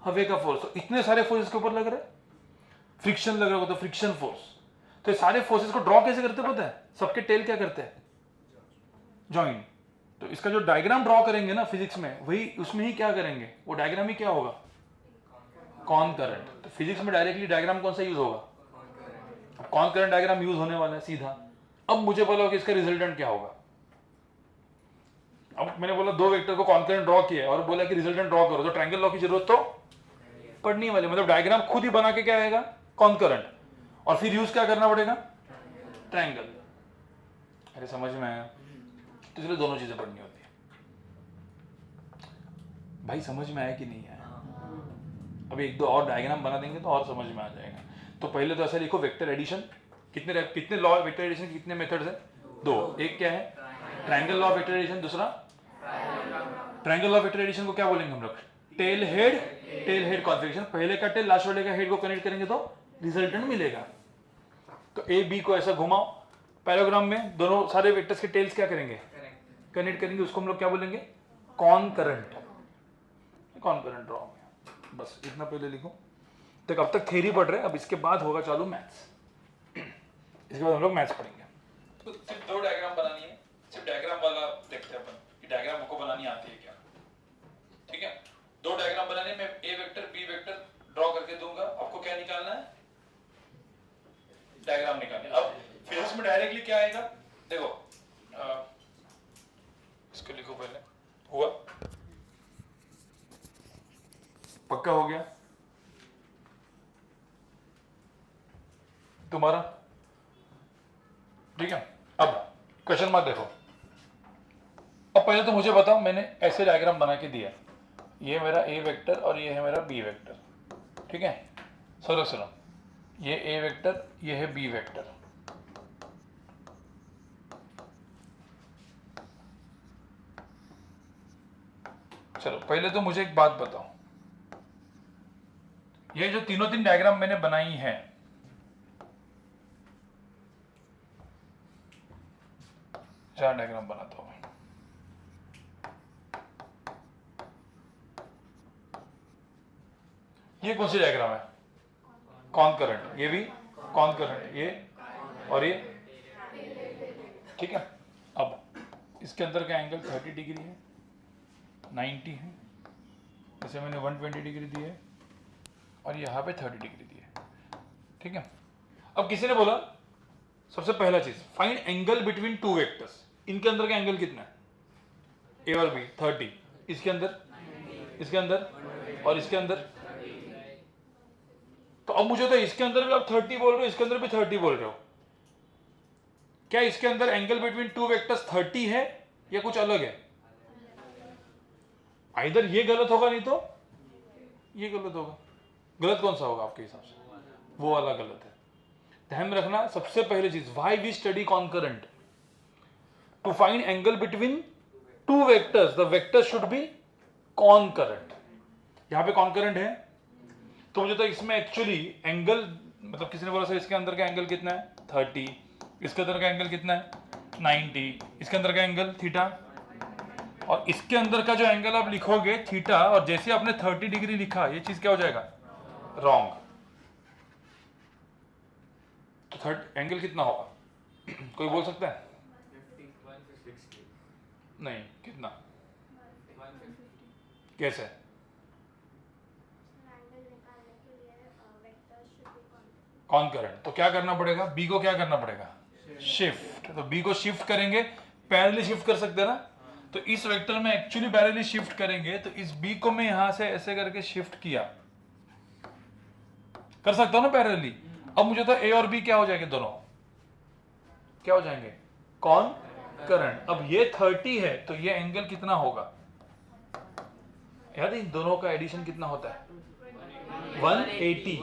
हवे का फोर्स। तो इतने सारे फोर्स इसके ऊपर लग रहे हैं, फ्रिक्शन लग रहा होगा तो फ्रिक्शन फोर्स। तो ये सारे फोर्सेस को ड्रॉ कैसे करते पता है? सबके टेल क्या करते हैं? जॉइन। तो इसका जो डायग्राम ड्रॉ करेंगे ना फिजिक्स में, वही उसमें ही क्या करेंगे, वो डायग्राम ही क्या होगा? कॉनकरेंट। तो फिजिक्स में डायरेक्टली डायग्राम कौन सा यूज होगा? कॉनकरेंट डायग्राम यूज होने वाला है सीधा। अब मुझे बोला कि इसका रिजल्टेंट क्या होगा। अब मैंने बोला दो वेक्टर को कॉनकरेंट ड्रॉ किया और बोला कि रिजल्टेंट ड्रॉ करो, तो ट्रायंगल लॉ की जरूरत तो पढ़नी वाली, मतलब डायग्राम खुद ही बना के क्या आएगा? कॉनकरेंट। और फिर यूज क्या करना पड़ेगा? ट्रायंगल। अरे समझ में आया? तो इसलिए दोनों चीजें पढ़नी होती है। भाई समझ में आया कि नहीं आया? अभी एक दो और डायग्राम बना देंगे तो और समझ में आ जाएगा। तो पहले तो ऐसा लिखो वेक्टर एडिशन। कितने लॉ वेक्टर एडिशन के कितने मेथड्स है? दो। एक क्या है? ट्रायंगल लॉ वेक्टर एडिशन, दूसरा ट्रायंगल लॉ वेक्टर एडिशन को क्या बोलेंगे हम लोग? Tail head configuration. पहले का टेल लास्ट वाले का हेड को कनेक्ट करेंगे तो रिजल्टेंट मिलेगा। तो ए बी को ऐसा घुमाओ, पैराग्राम में दोनों सारे वेक्टर्स के टेल्स क्या करेंगे? कनेक्ट करेंगे, उसको हम लोग क्या बोलेंगे? कॉनकरेंट। कॉनकरेंट ड्रॉ में बस इतना पहले लिखो। तक अब तक थ्योरी पढ़ रहे हैं, अब इसके बाद होगा चालू मैथ्स। इसके बाद हम लोग मैथ्स पढ़ेंगे। तो सिर्फ दो डायग्राम बनानी है, सिर्फ डायग्राम वाला देखते हैं अपन कि डायग्राम को बनानी आती है क्या। ठीक है, दो डायग्राम बनाने में ए वेक्टर बी वेक्टर ड्रॉ करके दूंगा, आपको क्या निकालना है? डायग्राम निकालना है। अब फिजिक्स में डायरेक्टली क्या आएगा देखो, इसको लिखो पहले। हुआ? पक्का हो गया तुम्हारा? ठीक है, अब क्वेश्चन मार्क देखो। अब पहले तो मुझे बताओ, मैंने ऐसे डायग्राम बना के दिया, ये मेरा ए वेक्टर और ये है मेरा बी वेक्टर। ठीक है, सुनो, ये ए वेक्टर, ये है बी वेक्टर। चलो पहले तो मुझे एक बात बताओ, ये जो तीन डायग्राम मैंने बनाई है, चार डायग्राम बनाता हूं। ये कौन सी डायग्राम है? कॉनकरेंट। ये भी कॉनकरेंट, ये और ये। ठीक है, अब इसके अंदर का एंगल 30 डिग्री है, 90 है, जैसे मैंने 120 डिग्री दी है और यहाँ पे 30 डिग्री दी है। ठीक है, अब किसी ने बोला सबसे पहला चीज find angle between two vectors, इनके अंदर का एंगल कितना है, ए और बी 30, इसके अंदर और इसके अंदर। तो अब मुझे तो इसके अंदर भी आप 30 बोल रहे हो, इसके अंदर भी 30 बोल रहे हो, क्या इसके अंदर एंगल बिटवीन टू वेक्टर्स 30 है या कुछ अलग है? आइदर ये गलत होगा नहीं तो ये गलत होगा। गलत कौन सा होगा आपके हिसाब से? वो वाला गलत है। ध्यान में रखना सबसे पहली चीज, why we study concurrent, to find angle between two vectors the vector should be concurrent. यहां पे कॉन्करेंट है तो मुझे तो इसमें एक्चुअली एंगल, मतलब किसी ने बोला सर इसके अंदर का एंगल कितना है 30, इसके अंदर का एंगल कितना है 90, इसके अंदर का एंगल थीटा, और इसके अंदर का जो एंगल आप लिखोगे थीटा, और जैसे आपने 30 डिग्री लिखा ये चीज क्या हो जाएगा, रॉन्ग। तो थर्ड एंगल कितना होगा कोई बोल सकता है? 160 नहीं, कितना, 150 कैसे? कॉन्करेंट। तो क्या करना पड़ेगा, बी को क्या करना पड़ेगा, शिफ्ट। तो बी को शिफ्ट करेंगे, पैरेलली शिफ्ट कर सकते हैं ना, तो इस वेक्टर में एक्चुअली पैरेलली शिफ्ट करेंगे, तो इस बी को मैं यहां से ऐसे करके शिफ्ट किया, कर सकता हूं ना पैरेलली। अब मुझे तो ए और बी क्या हो जाएंगे, दोनों क्या हो जाएंगे, कॉन्करेंट। अब ये 30 है तो ये एंगल कितना होगा, याद है इन दोनों का एडिशन कितना होता है 180।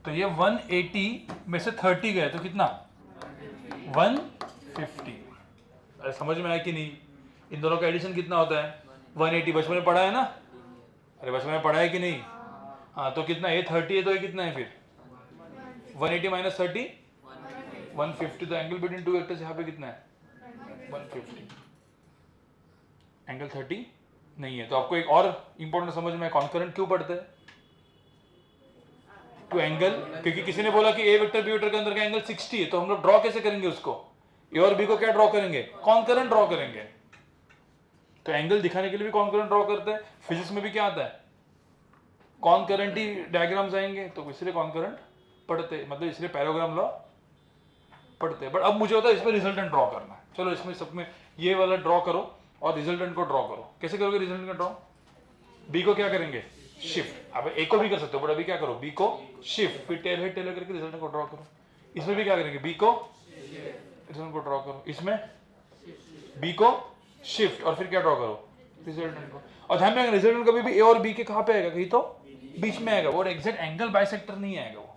तो ये 180 में से 30 गए तो कितना 150। अरे समझ में आया कि नहीं, इन दोनों का एडिशन कितना होता है 180, बचपन में पढ़ा है ना, अरे बचपन में पढ़ा है कि नहीं, हाँ तो कितना, ये 30 है तो ये कितना है फिर 180 माइनस 30 150। तो एंगल बिटवीन टू वेक्टर्स यहाँ पे कितना है 150, एंगल 30 नहीं है। तो आपको एक और इंपॉर्टेंट समझ में, कॉन्करेंट क्यों पढ़ते हैं, टू एंगल, क्योंकि किसी ने बोला कि ए वेक्टर बी वेक्टर के अंदर का एंगल 60 है, तो हम लोग ड्रॉ कैसे करेंगे उसको, ए और बी को क्या ड्रॉ करेंगे, कॉन्करेंट ड्रॉ करेंगे। तो एंगल दिखाने के लिए भी कॉन्करेंट ड्रॉ करते हैं। फिजिक्स में भी क्या आता है, कॉन्करेंट ही डायग्राम्स आएंगे, तो इसलिए कॉन्करेंट पढ़ते, मतलब इसलिए पैराग्राम लॉ पढ़ते हैं। बट अब मुझे होता है इसमें रिजल्टेंट ड्रॉ करना है, चलो इसमें सब में ये वाला ड्रॉ करो और रिजल्टेंट को ड्रॉ करो। कैसे करोगे रिजल्टेंट का ड्रॉ, बी को क्या करेंगे शिफ्ट, अब ए को भी कर सकते हो, बट अभी क्या करो बी को शिफ्ट, फिर टेल हेड टेलर करके रिजल्टेंट को ड्रॉ करो। इसमें भी क्या करेंगे, बी को रिजल्टेंट को ड्रॉ करो, इसमें बी को शिफ्ट और फिर क्या ड्रॉ करो रिजल्टेंट को। और ध्यान में आएगा रिजल्टेंट कभी भी ए और बी के कहां पे आएगा, कहीं तो बीच में आएगा, वो एग्जैक्ट एंगल बाइसेक्टर नहीं आएगा वो,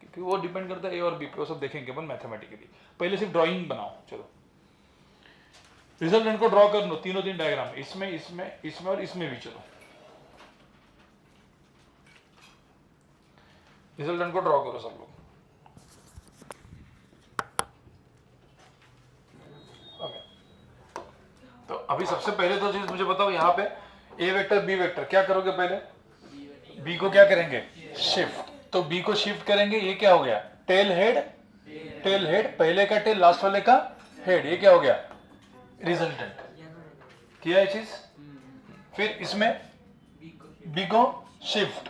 क्योंकि वो डिपेंड करता है ए और बी पे, वो सब देखेंगे अपन मैथमेटिकली। पहले सिर्फ ड्राइंग बनाओ, चलो रिजल्टेंट को ड्रॉ कर लो, तीनों तीन डायग्राम, इसमें इसमें इसमें और इसमें भी। चलो रिजल्टेंट को ड्रॉ करो सब लोग। ओके, तो अभी सबसे पहले तो चीज मुझे बताओ, यहाँ पे ए वेक्टर बी वेक्टर, क्या करोगे पहले, बी को क्या करेंगे शिफ्ट, तो बी को शिफ्ट करेंगे, ये क्या हो गया टेल हेड, टेल हेड, पहले का टेल लास्ट वाले का हेड, ये क्या हो गया रिजल्टेंट। किया है चीज। फिर इसमें बी को शिफ्ट,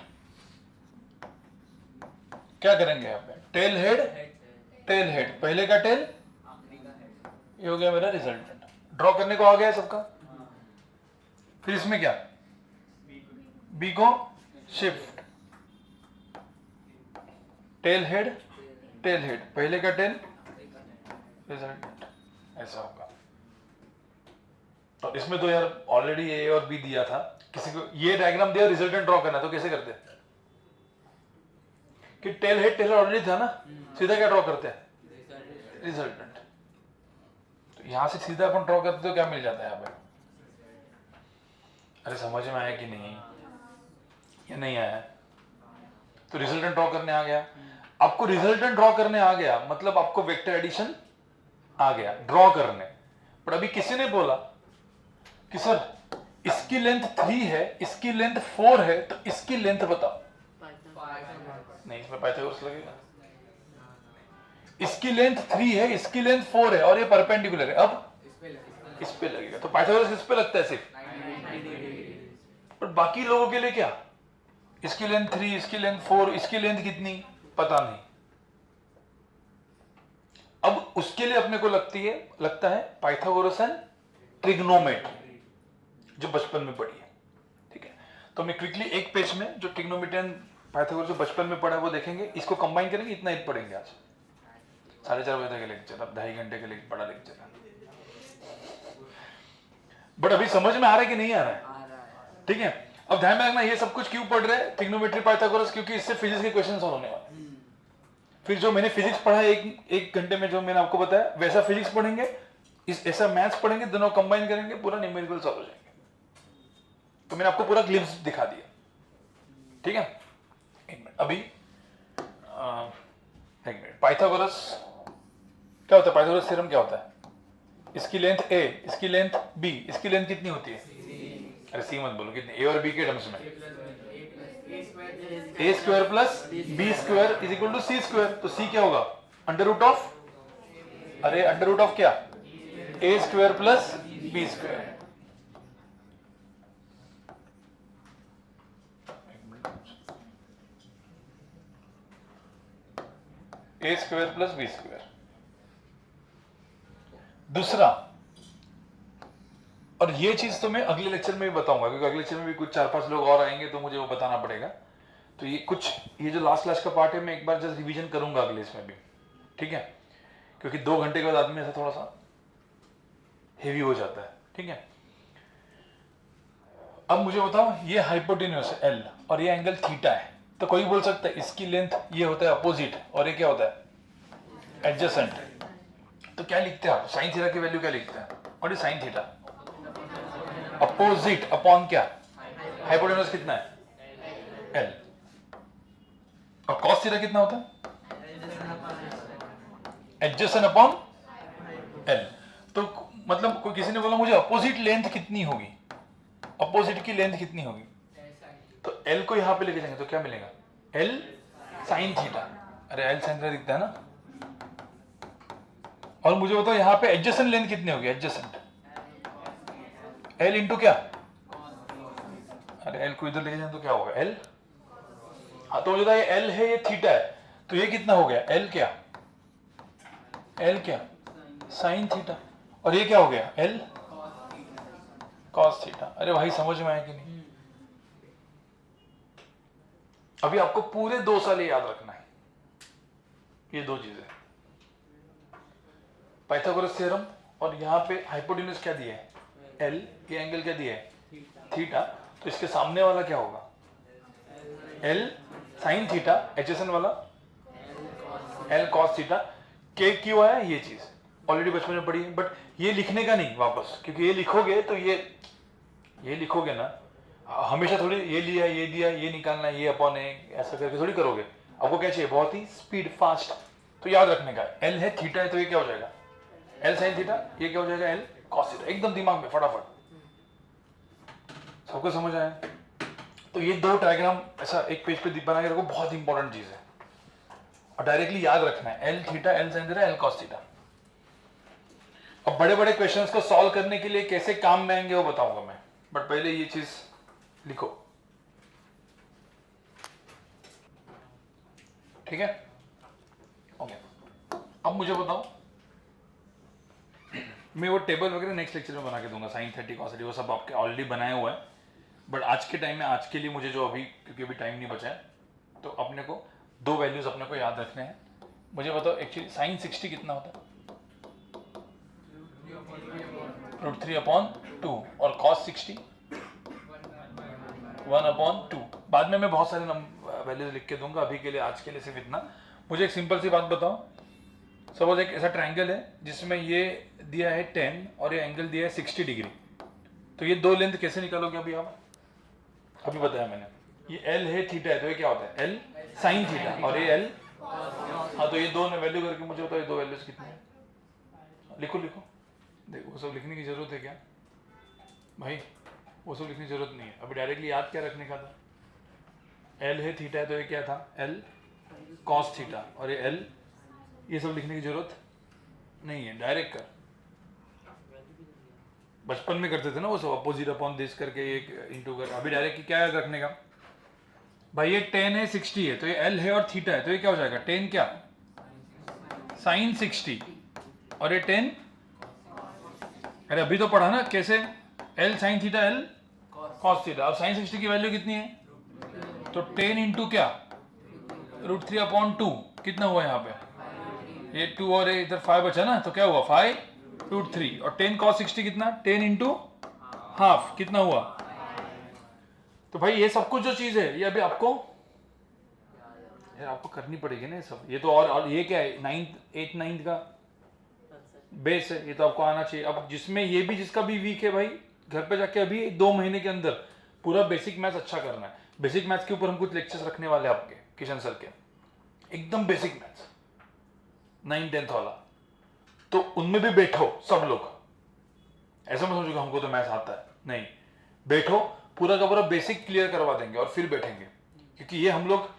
क्या करेंगे यहाँ पे टेल हेड, टेल हेड, पहले का टेल, ये हो गया मेरा रिजल्टेंट। ड्रॉ करने को आ गया सबका। फिर इसमें क्या, बी को shift, tail head, tail head, पहले का टेल, रिजल्टेंट, ऐसा होगा। तो इसमें तो यार ऑलरेडी ए और बी दिया था, किसी को ये डायग्राम दिया रिजल्टेंट ड्रॉ करना, तो कैसे करते हैं कि टेल हेड टेलर ऑलरेडी था ना, सीधा क्या ड्रॉ करते हैं रिजल्टेंट। तो यहां से सीधा अपन ड्रॉ करते तो क्या मिल जाता है यहाँ पे, अरे समझ में आया कि नहीं, या नहीं आया, तो रिजल्टेंट ड्रॉ करने आ गया। आपको रिजल्टेंट ड्रॉ करने आ गया मतलब आपको वेक्टर एडिशन आ गया ड्रॉ करने। पर अभी किसी ने बोला कि सर इसकी लेंथ 3 है, इसकी लेंथ 4 है, तो इसकी लेंथ बताओ। नहीं, इसमें पाइथागोरस लगेगा। इसकी लेंथ 3 है, इसकी लेंथ 4 है और ये परपेंडिकुलर है, अब इस पे लगेगा। तो पाइथागोरस इस पे लगता है सिर्फ, पर बाकी लोगों के लिए क्या, इसकी लेंथ 3, इसकी लेंथ 4, इसकी लेंथ कितनी पता नहीं। उसके लिए अपने को लगता है पाइथागोरस एंड ट्रिग्नोमेट्री, जो बचपन में पढ़ी है, ठीक है। तो मैं क्विकली एक पेज में जो ट्रिग्नोमेट्री एंड पाइथागोरस जो बचपन में पढ़ा है वो देखेंगे, इसको कंबाइन करेंगे, इतना ही पढ़ेंगे आज। 4:30 बजे का लेक्चर, अब 2.5 घंटे के लिए बड़ा लेक्चर है। बट अभी समझ में आ रहा है कि नहीं आ रहा है? ठीक है। अब ध्यान में रखना, ये सब कुछ क्यों पढ़ रहे हैं ट्रिग्नोमेट्री पाइथागोरस, क्योंकि इससे फिजिक्स के क्वेश्चन सॉल्व होने वाले। फिर जो मैंने फिजिक्स पढ़ा है एक घंटे में, जो मैंने आपको बताया वैसा फिजिक्स पढ़ेंगे, ऐसा मैथ्स पढ़ेंगे, दोनों कंबाइन करेंगे, पूरा न्यूमेरिकल सॉल्व हो जाएंगे। तो मैंने आपको पूरा ग्लिम्स दिखा दिया, ठीक है। एक मिनट, अभी एक मिनट। पाइथागोरस क्या होता है? पाइथागोरस थ्योरम क्या होता है? इसकी लेंथ a, इसकी लेंथ b, इसकी लेंथ कितनी होती है? अरे सी मत बोलो, कितनी? a और b के टर्म्स में a square plus b square is equal to c square. तो c क्या होगा? अंडर रूट ऑफ, अरे अंडर रूट ऑफ क्या? a square plus b square. a square plus b square. दूसरा, और ये चीज तो मैं अगले लेक्चर में भी बताऊंगा, क्योंकि अगले लेक्चर में भी कुछ 4-5 लोग और आएंगे, तो मुझे वो बताना पड़ेगा। तो ये जो लास्ट क्लास का पार्ट है, मैं एक बार जस्ट रिवीजन करूंगा अगले इसमें भी, ठीक है। क्योंकि 2 घंटे के बाद आदमी ऐसा थोड़ा सा हेवी हो जाता है, ठीक है। अब मुझे बताओ, ये हाइपोटेन्यूस है L और ये एंगल थीटा है। तो कोई बोल सकता है इसकी लेंथ ये होता है अपोजिट, और ये क्या होता है? एडजेसेंट। तो क्या लिखते हैं आप? साइन थीटा की वैल्यू क्या लिखते हैं? और ये साइन थीटा अपोजिट अपॉन क्या? हाइपोटेन्यूस कितना है? L। और कॉस थीटा कितना होता है? Adjacent upon L। तो मतलब कोई किसी ने बोला मुझे अपोजिट लेंथ कितनी होगी, अपोजिट की लेंथ कितनी होगी, तो L को यहां पे लेके जाएंगे तो क्या मिलेगा? L sine theta. अरे L साइन थीटा दिखता है ना। और मुझे बताओ यहां पे एडजेसेंट लेंथ कितनी होगी? एडजेसेंट L इंटू क्या? अरे L को इधर लेके जाए तो क्या होगा? L। हाँ, तो मुझे बताओ ये L है, ये थीटा है, तो ये कितना हो गया? L क्या? L क्या? Sine theta. और ये क्या हो गया? L cos theta. अरे भाई समझ में आया कि नहीं? अभी आपको पूरे 2 साल याद रखना है ये 2 चीजें, पाइथागोरस थ्योरम, और यहाँ पे हाइपोटेन्यूस क्या दिया है? L। ये एंगल क्या दिया है? थीटा। तो इसके सामने वाला क्या होगा? L साइन थीटा, एडजेसेंट वाला L कॉस थीटा। K क्यों आया? ये चीज ऑलरेडी बचपन में पढ़ी है, बट ये लिखने का नहीं वापस, क्योंकि ये लिखोगे तो ये लिखोगे ना, हमेशा थोड़ी ये लिया ये दिया ये निकालना ये अपॉन है, ऐसा करके थोड़ी करोगे। आपको क्या चाहिए? बहुत ही स्पीड, फास्ट। तो याद रखने का, L है थीटा है, तो ये क्या हो जाएगा? L sine theta. ये क्या हो जाएगा? L cos theta. एकदम दिमाग में फटाफट। सबको समझ आया? तो ये 2 डायग्राम ऐसा एक पेज पे बना के रखो, बहुत इंपॉर्टेंट चीज है, और डायरेक्टली याद रखना है। L theta, L sine theta, L cos theta. अब बड़े बड़े क्वेश्चंस को सॉल्व करने के लिए कैसे काम में आएंगे वो बताऊंगा मैं, बट पहले ये चीज लिखो, ठीक है? ओके। अब मुझे बताओ, मैं वो टेबल वगैरह नेक्स्ट लेक्चर में बना के दूंगा, साइन 30 कॉस 30 वो सब आपके ऑलरेडी बनाए हुआ है। बट आज के टाइम में, आज के लिए मुझे जो अभी, क्योंकि अभी टाइम नहीं बचा है, तो अपने को 2 वैल्यूज अपने को याद रखने हैं। मुझे बताओ एक्चुअली साइन 60 कितना होता है? √3/2, और कॉस 60 1/2। बाद में मैं बहुत सारे वैल्यूज लिख के दूंगा, अभी के लिए आज के लिए सिर्फ इतना। मुझे एक सिंपल सी बात बताओ, सपोज एक ऐसा ट्रायंगल है जिसमें ये दिया है 10 और ये एंगल दिया है 60 डिग्री, तो ये 2 लेंथ कैसे निकालोगे अभी आप? अभी बताया मैंने, ये L है थीटा है, तो ये क्या होता है? L साइन थीटा, और ये L, हाँ, तो ये 2 ने वैल्यू करके मुझे बताओ ये 2 वैल्यूज कितनी है? लिखो लिखो, देखो वो सब लिखने की जरूरत है क्या भाई? वो सब लिखने की जरूरत नहीं है, अभी डायरेक्टली याद क्या रखने का था? L है थीटा है, तो ये क्या था? L कॉस थीटा, और ये L, ये सब लिखने की जरूरत नहीं है, डायरेक्ट कर। बचपन में करते थे ना वो सब, अपोजिट अपॉन दिस करके एक इंटू कर। अभी डायरेक्ट क्या याद रखने का भाई? ये 10 है 60 है, तो ये L है और थीटा है, तो ये क्या हो जाएगा? 10 क्या? साइन 60, और ये 10, अरे अभी तो पढ़ा ना कैसे, L sin theta L cos theta. अब sin 60 की वैल्यू कितनी है, तो 10 इंटू क्या, √3/2 कितना हुआ यहाँ पे, ये 2 और इधर 5 बचा ना, तो क्या हुआ 5√3, और 10 cos 60 कितना, 10 इंटू हाफ कितना हुआ। तो भाई ये सब कुछ जो चीज है ये अभी आपको यार आपको करनी पड़ेगी ना ये सब, ये तो और ये क्या है 9th 8th 9th का बेस है, ये तो आपको आना चाहिए। अब जिसमें ये भी जिसका भी वीक है भाई, घर पे जाके अभी 2 महीने के अंदर पूरा बेसिक मैथ्स अच्छा करना है। बेसिक मैथ्स के ऊपर हम कुछ लेक्चर्स रखने वाले हैं आपके किशन सर के, एकदम बेसिक मैथ्स 9th 10th वाला, तो उनमें भी बैठो सब लोग। ऐसा मत समझो कि हमको तो मैथ्स आता है, नहीं, बैठो पूरा का पूरा बेसिक क्लियर करवा देंगे और फिर बैठेंगे। क्योंकि ये हम लोग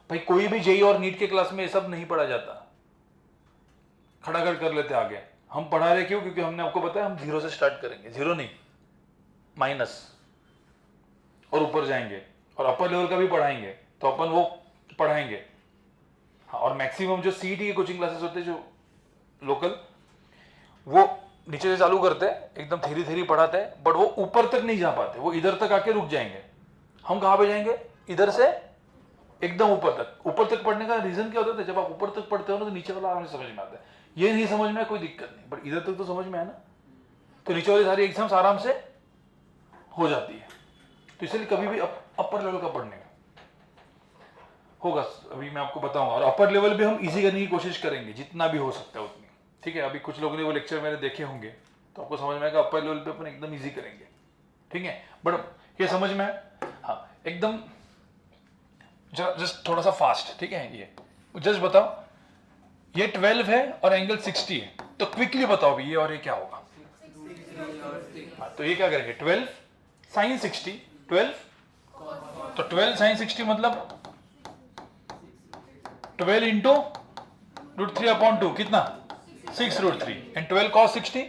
भाई कोई भी जेई और नीट के क्लास में ये सब नहीं पढ़ा जाता, खड़ाखड़ कर लेते आगे। हम पढ़ा रहे क्यों, क्योंकि हमने आपको बताया हम 0 से स्टार्ट करेंगे, 0 नहीं माइनस, और ऊपर जाएंगे, और अपर लेवल का भी पढ़ाएंगे, तो अपन वो पढ़ाएंगे। हाँ, और मैक्सिमम जो सीईटी की कोचिंग क्लासेस होते हैं जो लोकल, वो नीचे से चालू करते हैं, एकदम धीरे धीरे पढ़ाते हैं, बट वो ऊपर तक नहीं जा पाते, वो इधर तक आके रुक जाएंगे। हम कहाँ पे जाएंगे, इधर से एकदम ऊपर तक। ऊपर तक पढ़ने का रीजन क्या होता है, जब आप ऊपर तक पढ़ते हो ना तो नीचे वाला आराम से समझ में आता है। ये नहीं समझ में कोई दिक्कत नहीं, बट इधर तक तो समझ में है ना, तो नीचे वाली सारी एग्जाम्स आराम से हो जाती है। तो इसलिए कभी भी अपर लेवल का पढ़ने का होगा, अभी मैं आपको बताऊंगा। और अपर लेवल भी हम इजी करने की कोशिश करेंगे जितना भी हो सकता है उतनी, ठीक है। अभी कुछ लोगों ने वो लेक्चर मेरे देखे होंगे तो आपको समझ में आएगा अपर लेवल पे अपन एकदम इजी करेंगे, ठीक है। बट ये समझ में है, हाँ एकदम जस्ट थोड़ा सा फास्ट, ठीक है। ये जस्ट बताओ, ये 12 है और एंगल 60 है, तो क्विकली बताओ भी ये और ये क्या होगा। हाँ, तो ये क्या करेंगे, 12 sin 60, 12, तो 12 sin 60 मतलब 12 इंटू √3/2 कितना, 6√3, एंड 12 cos 60,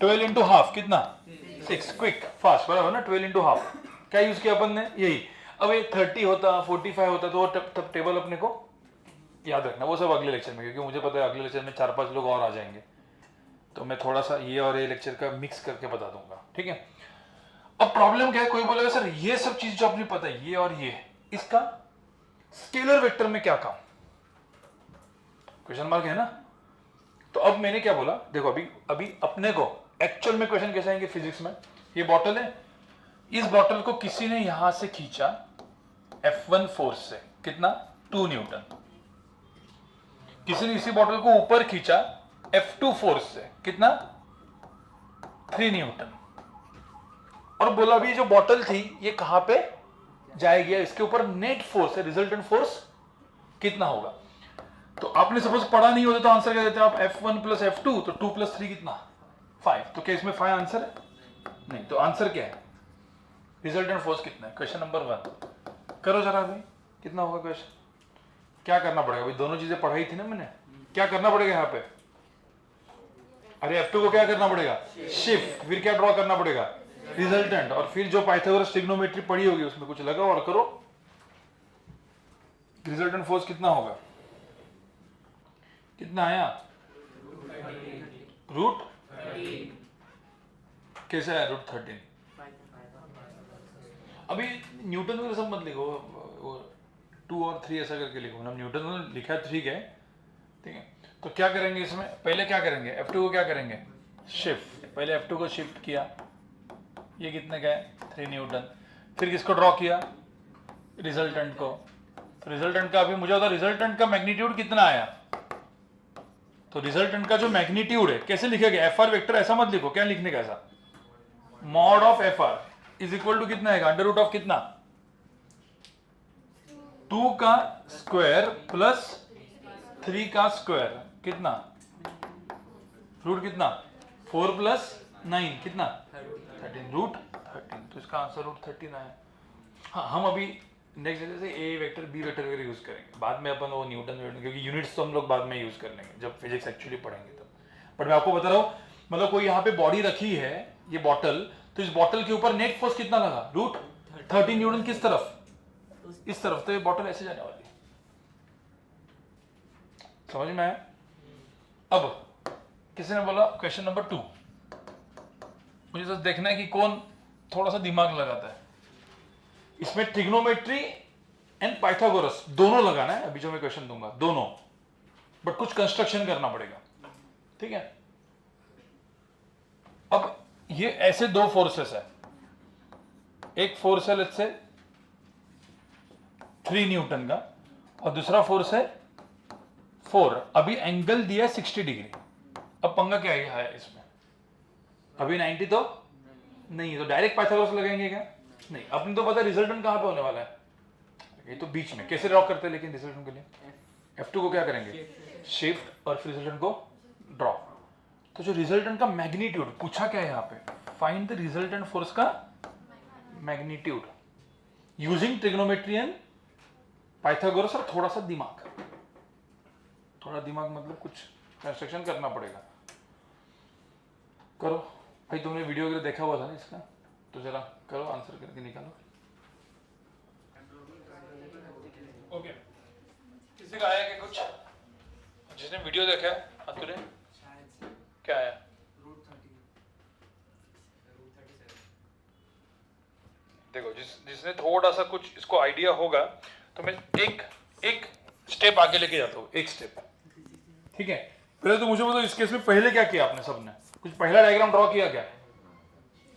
12 इंटू हाफ कितना, 6, क्विक फास्ट, बराबर ना, 12 इंटू हाफ। क्या यूज किया अपन ने, यही। अब ये 30 होता, 45 होता, तो तब टेबल अपने को याद रखना, वो सब अगले लेक्चर में, क्योंकि मुझे पता है अगले लेक्चर में 4-5 लोग और आ जाएंगे, तो मैं थोड़ा सा ये और ये लेक्चर का मिक्स करके बता दूंगा, ठीक है। अब प्रॉब्लम क्या है, कोई बोलेगा सर ये सब चीज जो आपने पता है, ये और ये, इसका स्केलर वेक्टर में क्या काम, क्वेश्चन मार्क है ना। तो अब मैंने क्या बोला, देखो अभी अपने को एक्चुअल में क्वेश्चन कैसे आएंगे फिजिक्स में, ये बॉटल है, इस बॉटल को किसी ने यहां से खींचा F1 फोर्स से, कितना, 2 न्यूटन। किसी ने इसी बॉटल को ऊपर खींचा F2 फोर्स से, कितना, 3 न्यूटन। और बोला भी जो बॉटल थी ये कहां पे जाएगी, इसके ऊपर नेट फोर्स है, रिजल्टेंट फोर्स कितना होगा। तो आपने सपोज पढ़ा नहीं होता तो आंसर क्या देते हैं आप, F1 + F2, तो 2 + 3 कितना, 5। तो क्या इसमें 5 आंसर है, नहीं, तो आंसर क्या है, रिजल्टेंट फोर्स कितना है, क्वेश्चन नंबर 1 करो जरा भाई, कितना होगा क्वेश्चन, क्या करना पड़ेगा भाई, दोनों चीजें पढ़ाई थी ना मैंने, क्या करना पड़ेगा यहाँ पे, अरे F2 को क्या करना पड़ेगा, शिफ्ट, फिर क्या ड्रॉ करना पड़ेगा, रिजल्टेंट, और फिर जो पाइथागोरस ट्रिग्नोमेट्री पढ़ी होगी उसमें कुछ लगाओ और करो। रिजल्टेंट फोर्स कितना होगा, कितना आया, √13, कैसे आया √13। अभी न्यूटन में सब मत लिखो, 2 और 3 ऐसा करके लिखो, मतलब न्यूटन में लिखा है 3 है, ठीक है। तो क्या करेंगे इसमें, पहले क्या करेंगे, F2 को क्या करेंगे, शिफ्ट, पहले F2 को शिफ्ट किया, ये कितने का है, 3 न्यूटन, फिर किसको ड्रॉ किया, रिजल्टेंट को। तो रिजल्टेंट का अभी मुझे होता, रिजल्टेंट का मैग्नीट्यूड कितना आया, तो रिजल्टेंट का जो मैग्नीट्यूड है कैसे लिखेगा, FR वेक्टर ऐसा मत लिखो, क्या लिखने का ऐसा, mod of FR is equal to कितना है, अंडर रूट ऑफ कितना, 2 का स्क्वायर प्लस 3 का स्क्वायर, कितना, रूट कितना, 4 + 9 कितना, 13, √13, तो इसका आंसर √13 आया। हाँ, हम अभी नेक्स्ट जैसे ए वेक्टर बी वेक्टर वगैरह यूज करेंगे, बाद में अपन वो न्यूटन, क्योंकि यूनिट्स तो हम लोग बाद में यूज कर लेंगे जब फिजिक्स एक्चुअली पढ़ेंगे तब। बट मैं आपको बता रहा हूँ, मतलब कोई यहाँ पे बॉडी रखी है ये बॉटल, तो इस बॉटल के ऊपर नेट फोर्स कितना लगा, √13 न्यूटन, किस तरफ, इस तरफ, तो ये बॉटल ऐसे जाने वाली है, समझ में आया। अब किसी ने बोला क्वेश्चन नंबर 2, मुझे तो देखना है कि कौन थोड़ा सा दिमाग लगाता है। इसमें ट्रिग्नोमेट्री एंड पाइथागोरस दोनों लगाना है, अभी जो मैं क्वेश्चन दूंगा दोनों, बट कुछ कंस्ट्रक्शन करना पड़ेगा, ठीक है। अब ये ऐसे दो फोर्सेस है, एक फोर्स है लेट्स से 3 न्यूटन का और दूसरा फोर्स है 4। अभी एंगल दिया 60 डिग्री। अब पंगा क्या है इसमें, अभी 90 तो नहीं, तो डायरेक्ट पाइथागोरस लगाएंगे क्या? नहीं, अपने तो पता रिजल्टेंट कहां पे होने वाला है, ये तो बीच में। कैसे ड्रॉ करते हैं लेकिन रिजल्टेंट के लिए? F2 को क्या करेंगे? शिफ्ट और फिर रिजल्टेंट को ड्रॉ। तो जो रिजल्टेंट का मैग्नीट्यूड पूछा क्या है यहाँ पे, फाइंड द रिजल्टेंट फोर्स का magnitude using trigonometry and Pythagoras और थोड़ा सा दिमाग। थोड़ा दिमाग मतलब कुछ कंस्ट्रक्शन करना पड़ेगा। करो भाई, तुमने वीडियो वगैरह देखा हुआ था ना इसका, तो जरा करो, आंसर करके निकालो। ओके, किसी का आया क्या कुछ? जिसने वीडियो देखा है अतुरे, क्या आया? देखो, जिसने थोड़ा सा कुछ इसको आइडिया होगा तो मैं एक स्टेप आगे लेके जाता हूँ, एक स्टेप, ठीक है। पहले तो मुझे बताओ इस केस में पहले क्या किया आपने सबने? कुछ पहला डायग्राम ड्रॉ किया क्या?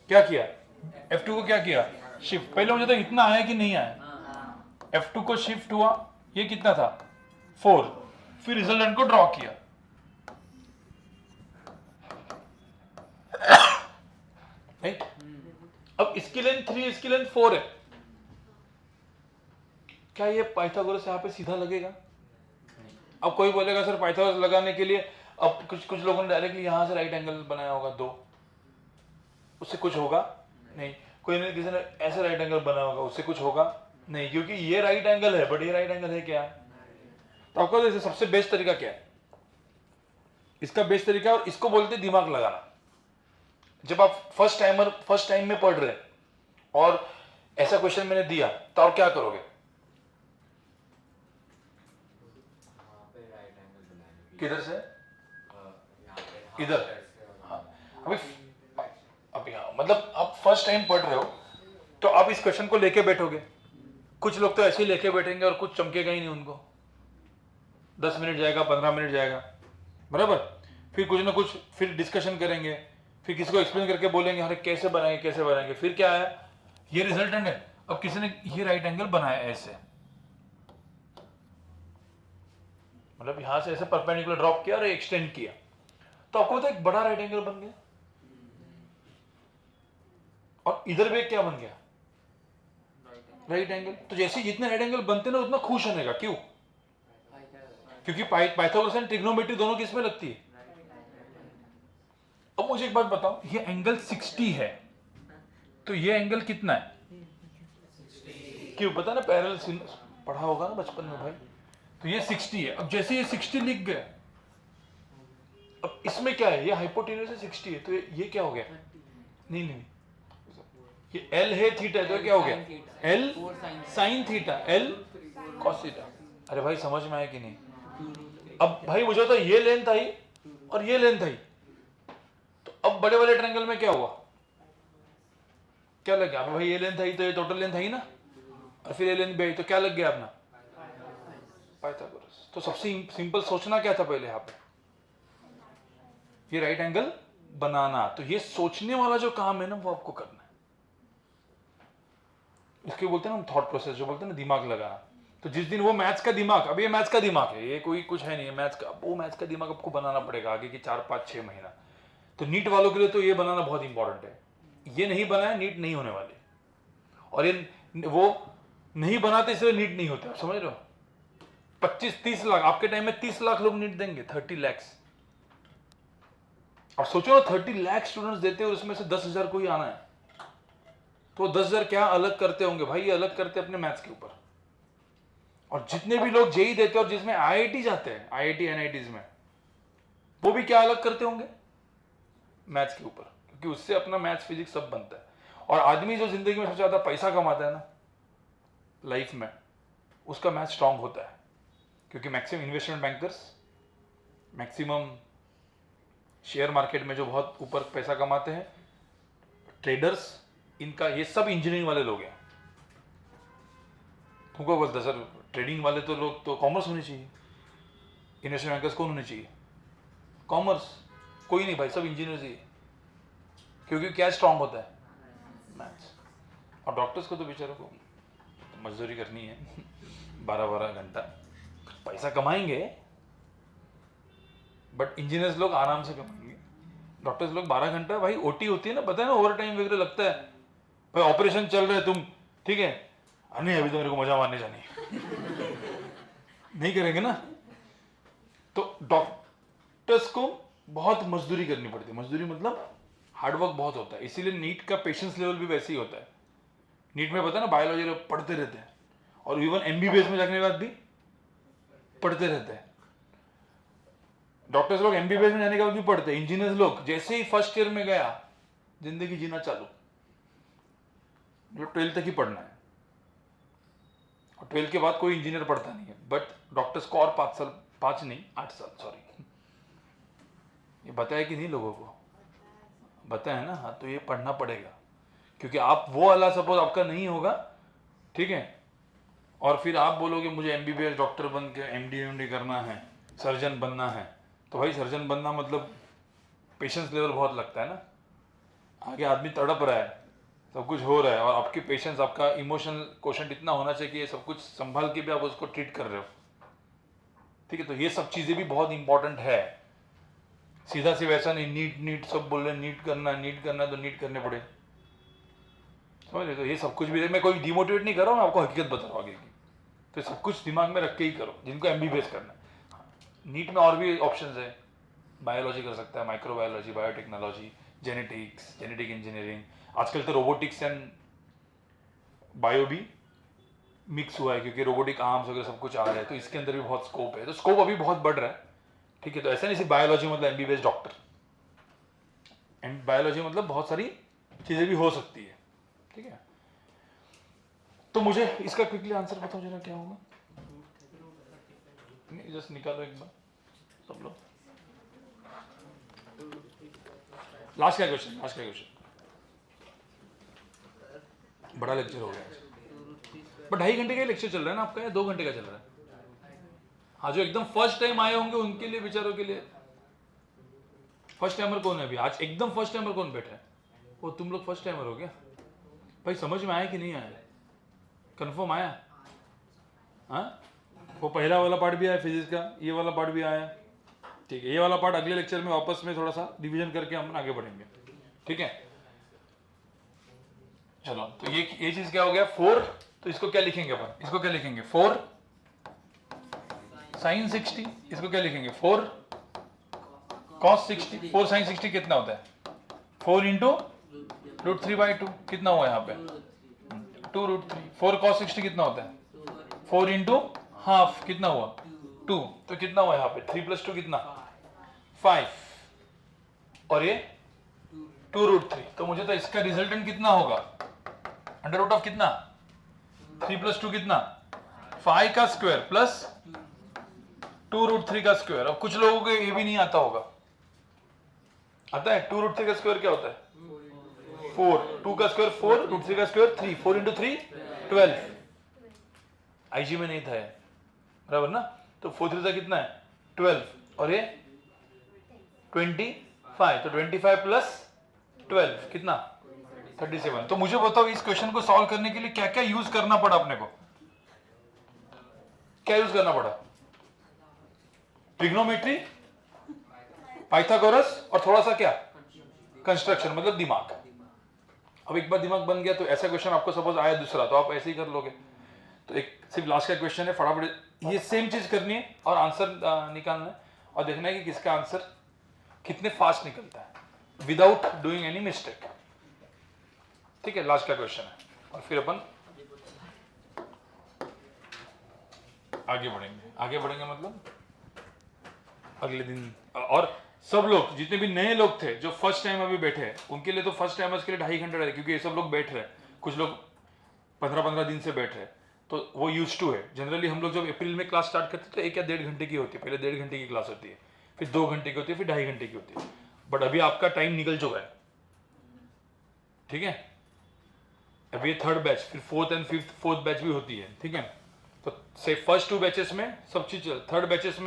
क्या किया? F2 को क्या किया? शिफ्ट। पहले मुझे तो इतना आया कि नहीं आया? F2 को शिफ्ट हुआ, ये कितना था? 4। फिर रिजल्टेंट को ड्रॉ किया, राइट। अब इसकी लेंथ 3, इसकी लेंथ 4 है। क्या ये पाइथागोरस यहाँ पे सीधा लगेगा? अब कोई बोलेगा सर पाइथागोरस लगाने के लिए, अब कुछ लोगों ने डायरेक्टली यहां से राइट एंगल बनाया होगा 2, उससे कुछ होगा नहीं। कोई ने किसी ने ऐसे राइट एंगल बनाया होगा, उससे कुछ होगा नहीं, क्योंकि ये राइट एंगल है, बट ये राइट एंगल है क्या? तो आपको देखिए सबसे बेस्ट तरीका क्या है, इसका बेस्ट तरीका, और इसको बोलते हैं दिमाग लगाना। जब आप फर्स्ट टाइम में पढ़ रहे हैं और ऐसा क्वेश्चन मैंने दिया, तो आप क्या करोगे? किधर से? इधर। हाँ, अभी हाँ, मतलब आप फर्स्ट टाइम पढ़ रहे हो तो आप इस क्वेश्चन को लेके बैठोगे। कुछ लोग तो ऐसे ही लेके बैठेंगे और कुछ चमकेगा ही नहीं उनको, 10 मिनट जाएगा, 15 मिनट जाएगा, बराबर। फिर कुछ ना कुछ फिर डिस्कशन करेंगे, फिर किसी को एक्सप्लेन करके बोलेंगे अरे कैसे बनाएंगे। फिर क्या आया? ये रिजल्टेंट है। अब किसी ने ये राइट एंगल बनाया ऐसे, मतलब यहां से ऐसे परपेंडिकुलर ड्रॉप किया और एक्सटेंड किया, तो आपको तो एक बड़ा राइट एंगल बन गया। और इधर भी क्या बन गया? Right angle. तो जैसे जितने राइट एंगल बनते ना उतना खुश होने का, क्यों? क्योंकि पाइथागोरस एंड ट्रिग्नोमेट्री दोनों किस में लगती है? अब मुझे एक बात बताओ, ये एंगल 60 है, तो ये एंगल कितना है? क्यों पता ना, पैरेलल पढ़ा होगा ना बचपन में भाई। तो ये 60 है। अब जैसे ये 60 लिख गया, अब इसमें क्या है? ये हाइपोटेन्यूज है 60 है, तो ये क्या हो गया? नहीं, ये L है थीटा, तो क्या हो गया? L sine theta, L cos theta. अरे भाई समझ में आया कि नहीं? अब भाई मुझे तो ये लेंथ आई और ये लेंथ आई, तो अब बड़े वाले ट्रायंगल में क्या हुआ? क्या लग गया? अब भाई ये लेंथ आई तो ये टोटल लेंथ आई ना, और फिर ये लेंथ भी आई, तो क्या लग गया अपना? पाइथागोरस। तो सबसे सिंपल सोचना क्या था पहले यहाँ पे? ये राइट एंगल बनाना। तो ये सोचने वाला जो काम है ना, वो आपको करना है। इसके बोलते हैं ना थॉट प्रोसेस, जो बोलते हैं ना दिमाग लगाना। तो जिस दिन वो मैथ्स का दिमाग, अब ये मैथ्स का दिमाग है, ये कोई कुछ है नहीं है मैथ्स का, वो मैथ्स का दिमाग आपको बनाना पड़ेगा आगे की 4, 5, 6 महीना। तो नीट वालों के लिए तो ये बनाना बहुत इंपॉर्टेंट है। ये नहीं बनाया नीट नहीं होने वाली, और ये वो नहीं बनाते इसलिए नीट नहीं होते। आप समझ रहे हो? 25-30 लाख, आपके टाइम में 30 लाख लोग नीट देंगे, 30 लाख। और सोचो ना 30 लाख स्टूडेंट्स देते हैं, उसमें से 10,000 को ही आना है, तो 10,000 क्या अलग करते होंगे भाई? ये अलग करते अपने मैथ्स के ऊपर। और जितने भी लोग जेई देते हैं और जिसमें आईआईटी जाते हैं, आईआईटी एनआईटीज में, वो भी क्या अलग करते होंगे? मैथ्स के ऊपर, क्योंकि उससे अपना मैथ्स फिजिक्स सब बनता है। और आदमी जो जिंदगी में सबसे ज्यादा पैसा कमाता है ना लाइफ में, उसका मैथ्स स्ट्रांग होता है, क्योंकि maximum investment bankers, maximum share market में जो बहुत ऊपर पैसा कमाते हैं, ट्रेडर्स, इनका ये सब इंजीनियरिंग वाले लोग हैं। तुमको बोलता सर ट्रेडिंग वाले तो लोग तो कॉमर्स होनी चाहिए, इन्वेस्टमेंट बैंकर्स कौन होने चाहिए? कॉमर्स। कोई नहीं भाई, सब इंजीनियर्स ही है। क्योंकि क्या स्ट्रांग होता है? मैथ्स। और डॉक्टर्स को तो बेचारों को मजदूरी करनी है 12-12 घंटा, पैसा कमाएंगे, बट इंजीनियर्स लोग आराम से कमाएंगे। डॉक्टर्स लोग 12 घंटा, भाई ओटी होती है ना, पता है ना, ओवर टाइम वगैरह लगता है। भाई ऑपरेशन चल रहा है, तुम ठीक है, नहीं अभी तो मेरे को मजा मारने जानी है नहीं करेंगे ना। तो डॉक्टर्स को बहुत मजदूरी करनी पड़ती है। मजदूरी मतलब हार्डवर्क बहुत होता है, इसीलिए नीट का पेशेंस लेवल भी वैसे ही होता है। नीट में पता है ना, बायोलॉजी लोग पढ़ते रहते हैं, और इवन एमबीबीएस में जाने के बाद भी पढ़ते रहते हैं। डॉक्टर्स लोग एमबीबीएस में जाने के बाद भी पढ़ते हैं। इंजीनियर्स लोग जैसे ही फर्स्ट ईयर में गया, जिंदगी जीना चालू, जो 12th तक ही पढ़ना है, और 12th के बाद कोई इंजीनियर पढ़ता नहीं है। बट डॉक्टर्स को और 5 साल, 5 नहीं 8 साल, सॉरी, ये बताया कि नहीं लोगों को? बताया ना। हाँ, तो ये पढ़ना पड़ेगा, क्योंकि आप वो अल्लाह सपोज आपका नहीं होगा, ठीक है, और फिर आप बोलोगे मुझे एमबीबीएस डॉक्टर बन के एमडी करना है, सर्जन बनना है, तो भाई सर्जन बनना मतलब पेशेंस लेवल बहुत लगता है ना। आगे आदमी तड़प रहा है, सब कुछ हो रहा है, और आपकी पेशेंस, आपका इमोशनल क्वेश्चन इतना होना चाहिए कि ये सब कुछ संभाल के भी आप उसको ट्रीट कर रहे हो, ठीक है। तो ये सब चीज़ें भी बहुत इंपॉर्टेंट है। सीधा से वैसा नहीं, नीट सब बोल रहे हैं, नीट करना है तो नीट करने पड़े, समझ रहे? तो ये सब कुछ भी, मैं कोई डिमोटिवेट नहीं कर रहा हूँ, मैं आपको हकीकत बता रहा हूँ आगे की। तो सब कुछ दिमाग में रख के ही करो जिनको एमबीबीएस करना है। नीट में और भी ऑप्शंस है, बायोलॉजी कर सकता है, microbiology, biotechnology, genetics, genetic engineering, आजकल तो रोबोटिक्स एंड बायो भी मिक्स हुआ है, क्योंकि रोबोटिक आर्म्स वगैरह सब कुछ आ रहा है, तो इसके अंदर भी बहुत स्कोप है। तो स्कोप अभी बहुत बढ़ रहा है, ठीक है। तो ऐसा नहीं सिर्फ बायोलॉजी मतलब एमबीबीएस डॉक्टर, एंड बायोलॉजी मतलब बहुत सारी चीज़ें भी हो सकती है, ठीक है। तो मुझे इसका क्विकली आंसर बताओ जरा, क्या होगा? जस्ट निकालो एक बार सब लोग। लास्ट का क्वेश्चन, बड़ा लेक्चर हो गया, बट 2.5 घंटे का लेक्चर चल रहा है ना आपका, या 2 घंटे का चल रहा है? हाँ, जो एकदम फर्स्ट टाइम आए होंगे उनके लिए, बेचारों के लिए। फर्स्ट टाइमर कौन है अभी? आज एकदम फर्स्ट टाइमर कौन बैठा है? वो तुम लोग फर्स्ट टाइमर हो क्या? भाई समझ में आया कि नहीं आया? कंफर्म आया? हाँ, वो पहला वाला पार्ट भी आया फिजिक्स का, ये वाला पार्ट भी आया, ठीक है। ये वाला पार्ट अगले लेक्चर में वापस में थोड़ा सा डिवीजन करके हम आगे बढ़ेंगे, ठीक है। चलो, तो ये चीज क्या हो गया? 4, तो इसको क्या लिखेंगे अपन? इसको क्या लिखेंगे? 4 sin 60, इसको क्या लिखेंगे? 4 cos 60। 4 sin 60 कितना होता है? 4 इंटू √3/2, कितना हुआ यहाँ पे? 2√3। 4 cos 60 कितना होता है? 4 इंटू हाफ, कितना हुआ? 2। तो कितना हुआ यहाँ पे? 3 + 2 कितना? 5, और ये 2√3। तो मुझे तो इसका रिजल्टेंट कितना होगा? अंडर रूट ऑफ कितना? 3 + 2 कितना? 5 का स्क्वायर प्लस 2√3 का स्क्वायर। अब कुछ लोगों को ये भी नहीं आता होगा, आता है? 2√3 का स्क्वायर क्या होता है? 4। 2 का स्क्वायर 4, √3 का स्क्वायर 3, 4 इंटू 3 12। आईजी में नहीं था ये, बराबर ना? तो 4 3 कितना है? 12, और ये 25, तो 25 प्लस 12 कितना? 37। तो मुझे बताओ इस क्वेश्चन को सॉल्व करने के लिए क्या क्या यूज करना पड़ा अपने को? क्या यूज करना पड़ा? ट्रिग्नोमेट्री, पाइथागोरस, और थोड़ा सा क्या? कंस्ट्रक्शन, मतलब दिमाग। अब एक बार दिमाग बन गया तो ऐसा क्वेश्चन आपको सपोज आया दूसरा, तो आप ऐसे ही कर लोगे। तो एक सिर्फ लास्ट का क्वेश्चन है, फटाफट ये सेम चीज करनी है और आंसर निकालना है, और देखना है कि किसका आंसर कितने फास्ट निकलता है विदाउट डूइंग एनी मिस्टेक, ठीक है। लास्ट का क्वेश्चन है, और फिर अपन आगे बढ़ेंगे मतलब अगले दिन। और सब लोग जितने भी नए लोग थे जो फर्स्ट टाइम अभी बैठे हैं, उनके लिए तो फर्स्ट टाइमर्स के लिए 2.5 घंटे रहे, क्योंकि ये सब लोग बैठ रहे हैं, कुछ लोग 15-15 दिन से बैठ रहे हैं, तो वो यूज टू है। जनरली हम लोग जब अप्रैल में क्लास स्टार्ट करते हैं तो 1 या 1.5 घंटे की होती है, पहले 1.5 घंटे की क्लास होती है, फिर 2 घंटे की होती है, फिर 2.5 घंटे की होती है। बट अभी आपका टाइम निकल चुका है, ठीक है। अभी ये 3rd बैच, फिर 4th and 4th बैच भी होती है, ठीक है। तो से फर्स्ट 2 बैचेस में सब चीज, 3rd बैचेस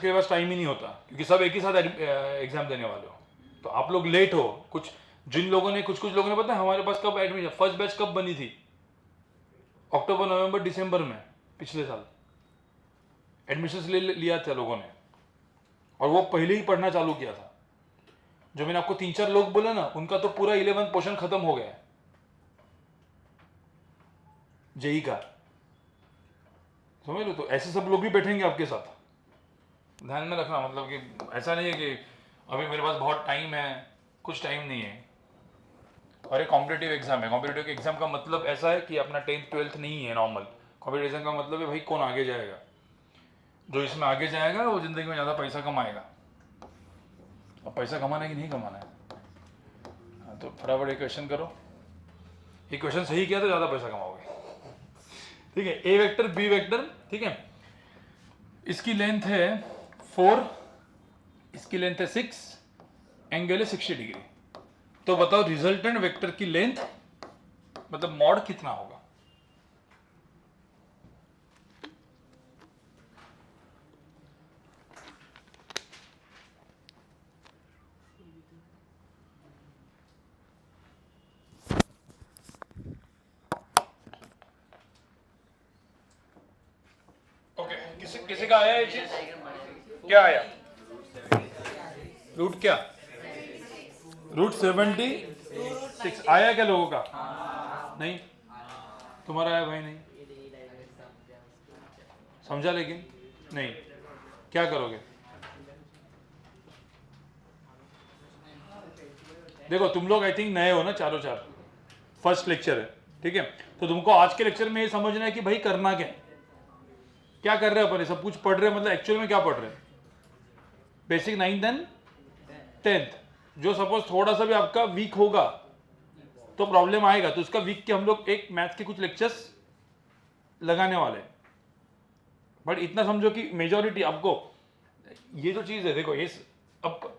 के पास टाइम ही नहीं होता, क्योंकि सब एक ही साथ एग्जाम देने वाले हो। तो आप लोग लेट हो, कुछ लोगों ने पता है हमारे पास कब एडमिशन, फर्स्ट बैच कब बनी थी, अक्टूबर नवंबर दिसंबर में पिछले साल एडमिशन लिया था लोगों ने, और वो पहले ही पढ़ना चालू किया था। जो मैंने आपको 3-4 लोग बोला ना, उनका तो पूरा 11th पोर्शन खत्म हो गया है जेई का, समझ लो। तो ऐसे सब लोग भी बैठेंगे आपके साथ, ध्यान में रखना। मतलब कि ऐसा नहीं है कि अभी मेरे पास बहुत टाइम है, कुछ टाइम नहीं है। और ये कॉम्पिटेटिव एग्जाम है। कॉम्पिटेटिव एग्जाम का मतलब ऐसा है कि अपना 10th 12th नहीं है नॉर्मल। कॉम्पिटेटिव एग्जाम का मतलब है भाई कौन आगे जाएगा, जो इसमें आगे जाएगा वो जिंदगी में ज़्यादा पैसा कमाएगा। अब पैसा कमाना है कि नहीं कमाना है, हाँ, तो फटाफट एक क्वेश्चन करो, ये क्वेश्चन सही किया तो ज़्यादा पैसा कमाओगे, ठीक है। ए वेक्टर बी वेक्टर, ठीक है, इसकी लेंथ है 4, इसकी लेंथ है 6, एंगल है 60 डिग्री। तो बताओ रिजल्टेंट वेक्टर की लेंथ मतलब मॉड कितना होगा। ओके, किसी का आया ये चीज, क्या आया, रूट क्या, रूट 76 आया क्या लोगों का, नहीं, तुम्हारा आया भाई, नहीं समझा, लेकिन नहीं, क्या करोगे। देखो तुम लोग आई थिंक नए हो ना, चारों चार, फर्स्ट लेक्चर है, ठीक है। तो तुमको आज के लेक्चर में ये समझना है कि भाई करना क्या कर रहे हैं अपन, सब कुछ पढ़ रहे हैं, मतलब एक्चुअल में क्या पढ़ रहे हैं। बेसिक 9th and 10th, जो सपोज थोड़ा सा भी आपका वीक होगा तो प्रॉब्लम आएगा, तो उसका वीक के हम लोग एक मैथ्स के कुछ लेक्चर्स लगाने वाले हैं। बट इतना समझो कि मेजॉरिटी आपको ये जो चीज़ है, देखो ये अब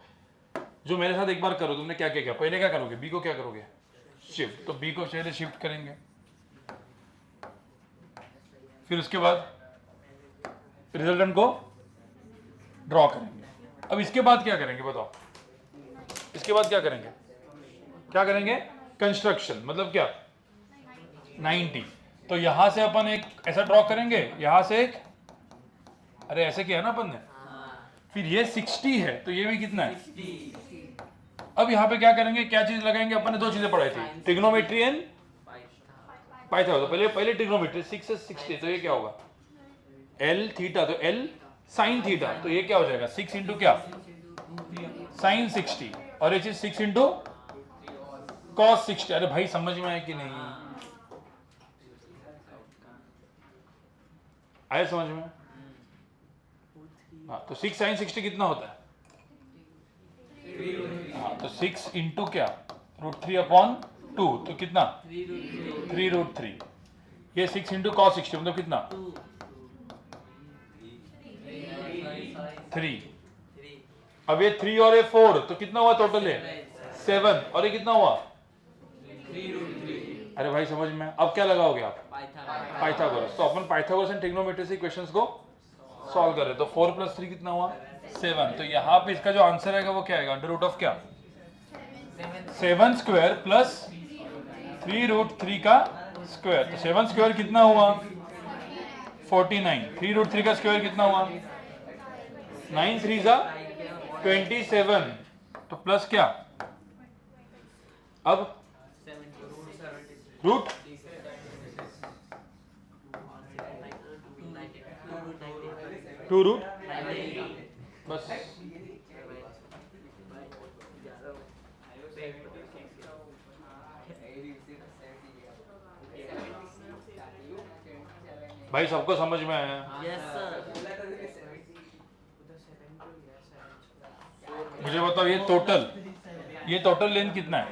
जो मेरे साथ एक बार करो, तुमने क्या क्या किया, पहले क्या करोगे, बी को क्या करोगे, शिफ्ट, तो बी को पहले शिफ्ट करेंगे, फिर उसके बाद रिजल्टेंट को ड्रॉ करेंगे। अब इसके बाद क्या करेंगे बताओ, इसके बाद क्या करेंगे, कंस्ट्रक्शन, मतलब क्या 90। तो यहां से अपन एक ऐसा ड्रॉ करेंगे, यहां से एक, अरे ऐसे किया ना अपन ने, फिर ये 60 है तो ये भी कितना है। अब यहाँ पे क्या करेंगे, क्या चीज लगाएंगे, अपन ने 2 चीजें पढ़ाई थी, ट्रिग्नोमेट्री एंड पाइथागोरस। तो पहले ट्रिग्नोमेट्री 6 से 60, तो ये क्या होगा L थीटा, तो L साइन थीटा, तो ये क्या हो जाएगा 6 इंटू क्या साइन 60, और ये चीज 6 इंटू कॉस 60। अरे भाई समझ में आया कि नहीं आया समझ में, हाँ। तो 6 साइन 60 कितना होता है, हाँ, तो 6 इंटू क्या √3/2, तो कितना 3√3। ये 6 इंटू कॉस 60 मतलब कितना 3। अब ये 3 और ये 4, तो कितना हुआ टोटल है 7, और ये कितना हुआ, अरे भाई समझ में। अब क्या लगाओगे आप, पाइथागोरस। तो अपन पाइथागोरस एंड ट्रिग्नोमेट्री से क्वेश्चंस को सॉल्व कर रहे। तो 4 + 3 कितना हुआ 7। तो यहाँ पे इसका जो आंसर आएगा वो क्या आएगा, √of क्या 7 स्क्वायर प्लस 3√3 का स्क्वायर। तो 7 स्क्वायर कितना हुआ 49, 3√3 का स्क्वायर कितना हुआ 9 3 27, तो प्लस क्या, अब रूट, टू रूट, बस। भाई सबको समझ में आया, मुझे बताओ ये टोटल लेंथ कितना है,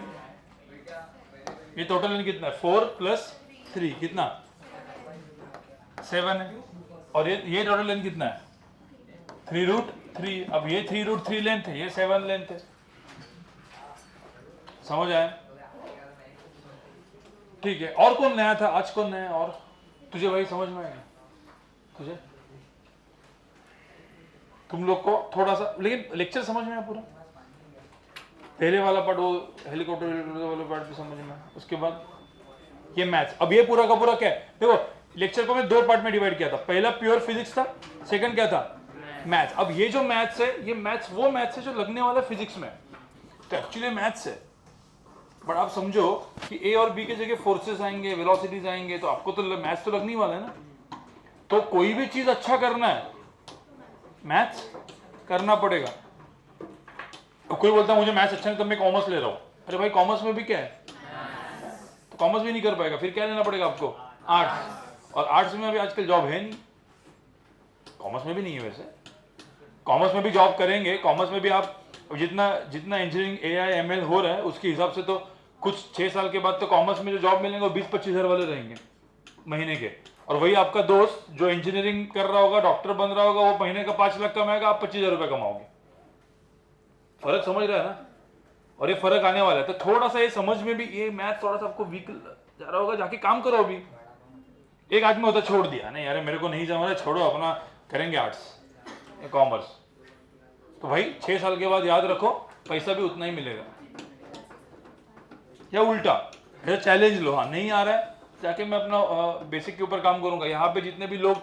ये टोटल लेंथ कितना है 4 + 3 कितना 7 है, और ये टोटल लेंथ कितना है 3√3। 3, अब ये 3√3 लेंथ है, ये 7 लेंथ है। समझ आया? ठीक है। और कौन नया था आज? कौन नया है? और तुझे भाई समझ में आएगा? तुझे, तुम लोग को थोड़ा सा, लेकिन लेक्चर समझ में आया पूरा? पहले वाला पार्ट, वो हेलीकॉप्टर वाला पार्ट भी समझ में आया। उसके बाद ये मैथ्स। अब ये पूरा का पूरा क्या है? देखो, लेक्चर को मैं 2 पार्ट में डिवाइड किया था। पहला प्योर फिजिक्स था, सेकंड क्या था? मैथ्स। अब ये जो मैथ्स है, ये मैथ्स वो मैथ्स है जो लगने वाला फिजिक्स में, तो एक्चुअली मैथ्स है। बट आप समझो कि ए और बी की जगह फोर्सेस आएंगे, वेलोसिटीज आएंगे, तो आपको तो मैथ्स तो लगने वाला है ना। तो कोई भी चीज अच्छा करना है, मैथ्स करना पड़ेगा। तो कोई बोलता है मुझे मैथ्स अच्छा नहीं तो मैं कॉमर्स ले रहा हूं। अरे भाई, कॉमर्स में भी क्या है? तो कॉमर्स भी नहीं कर पाएगा, फिर क्या लेना पड़ेगा आपको? आर्ट्स। और आर्ट्स में अभी आजकल जॉब है नहीं, कॉमर्स में भी नहीं है। वैसे कॉमर्स में भी जॉब करेंगे, कॉमर्स में भी आप जितना जितना इंजीनियरिंग AI ML हो रहा है उसके हिसाब से तो कुछ 6 साल के बाद तो कॉमर्स में जो जॉब मिलेंगे वो 20-25 हज़ार वाले रहेंगे महीने के। और वही आपका दोस्त जो इंजीनियरिंग कर रहा होगा, डॉक्टर बन रहा होगा, वो महीने का 5 लाख कमाएगा, आप 25,000 रुपये कमाओगे। फर्क समझ रहा है ना? और ये फर्क आने वाला है। तो थोड़ा सा ये समझ में भी, ये मैथ थोड़ा सा आपको वीक जा रहा होगा, जाके काम करो। अभी एक आदमी होता छोड़ दिया, नहीं यार मेरे को नहीं जमा रहा, छोड़ो, अपना करेंगे आर्ट्स या कॉमर्स। तो भाई 6 साल के बाद याद रखो, पैसा भी उतना ही मिलेगा। या उल्टा ऐसा चैलेंज लो, हाँ नहीं आ रहा है, जाके मैं अपना बेसिक के ऊपर काम करूंगा। यहाँ पे जितने भी लोग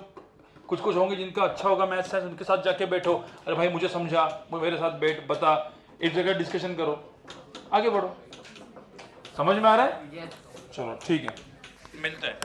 कुछ कुछ होंगे जिनका अच्छा होगा मैथ्स साइंस, उनके साथ जाके बैठो। अरे भाई मुझे समझा, मेरे साथ बैठ, बता, एक जगह डिस्कशन करो, आगे बढ़ो। समझ में आ रहा है? चलो ठीक है, मिलते हैं।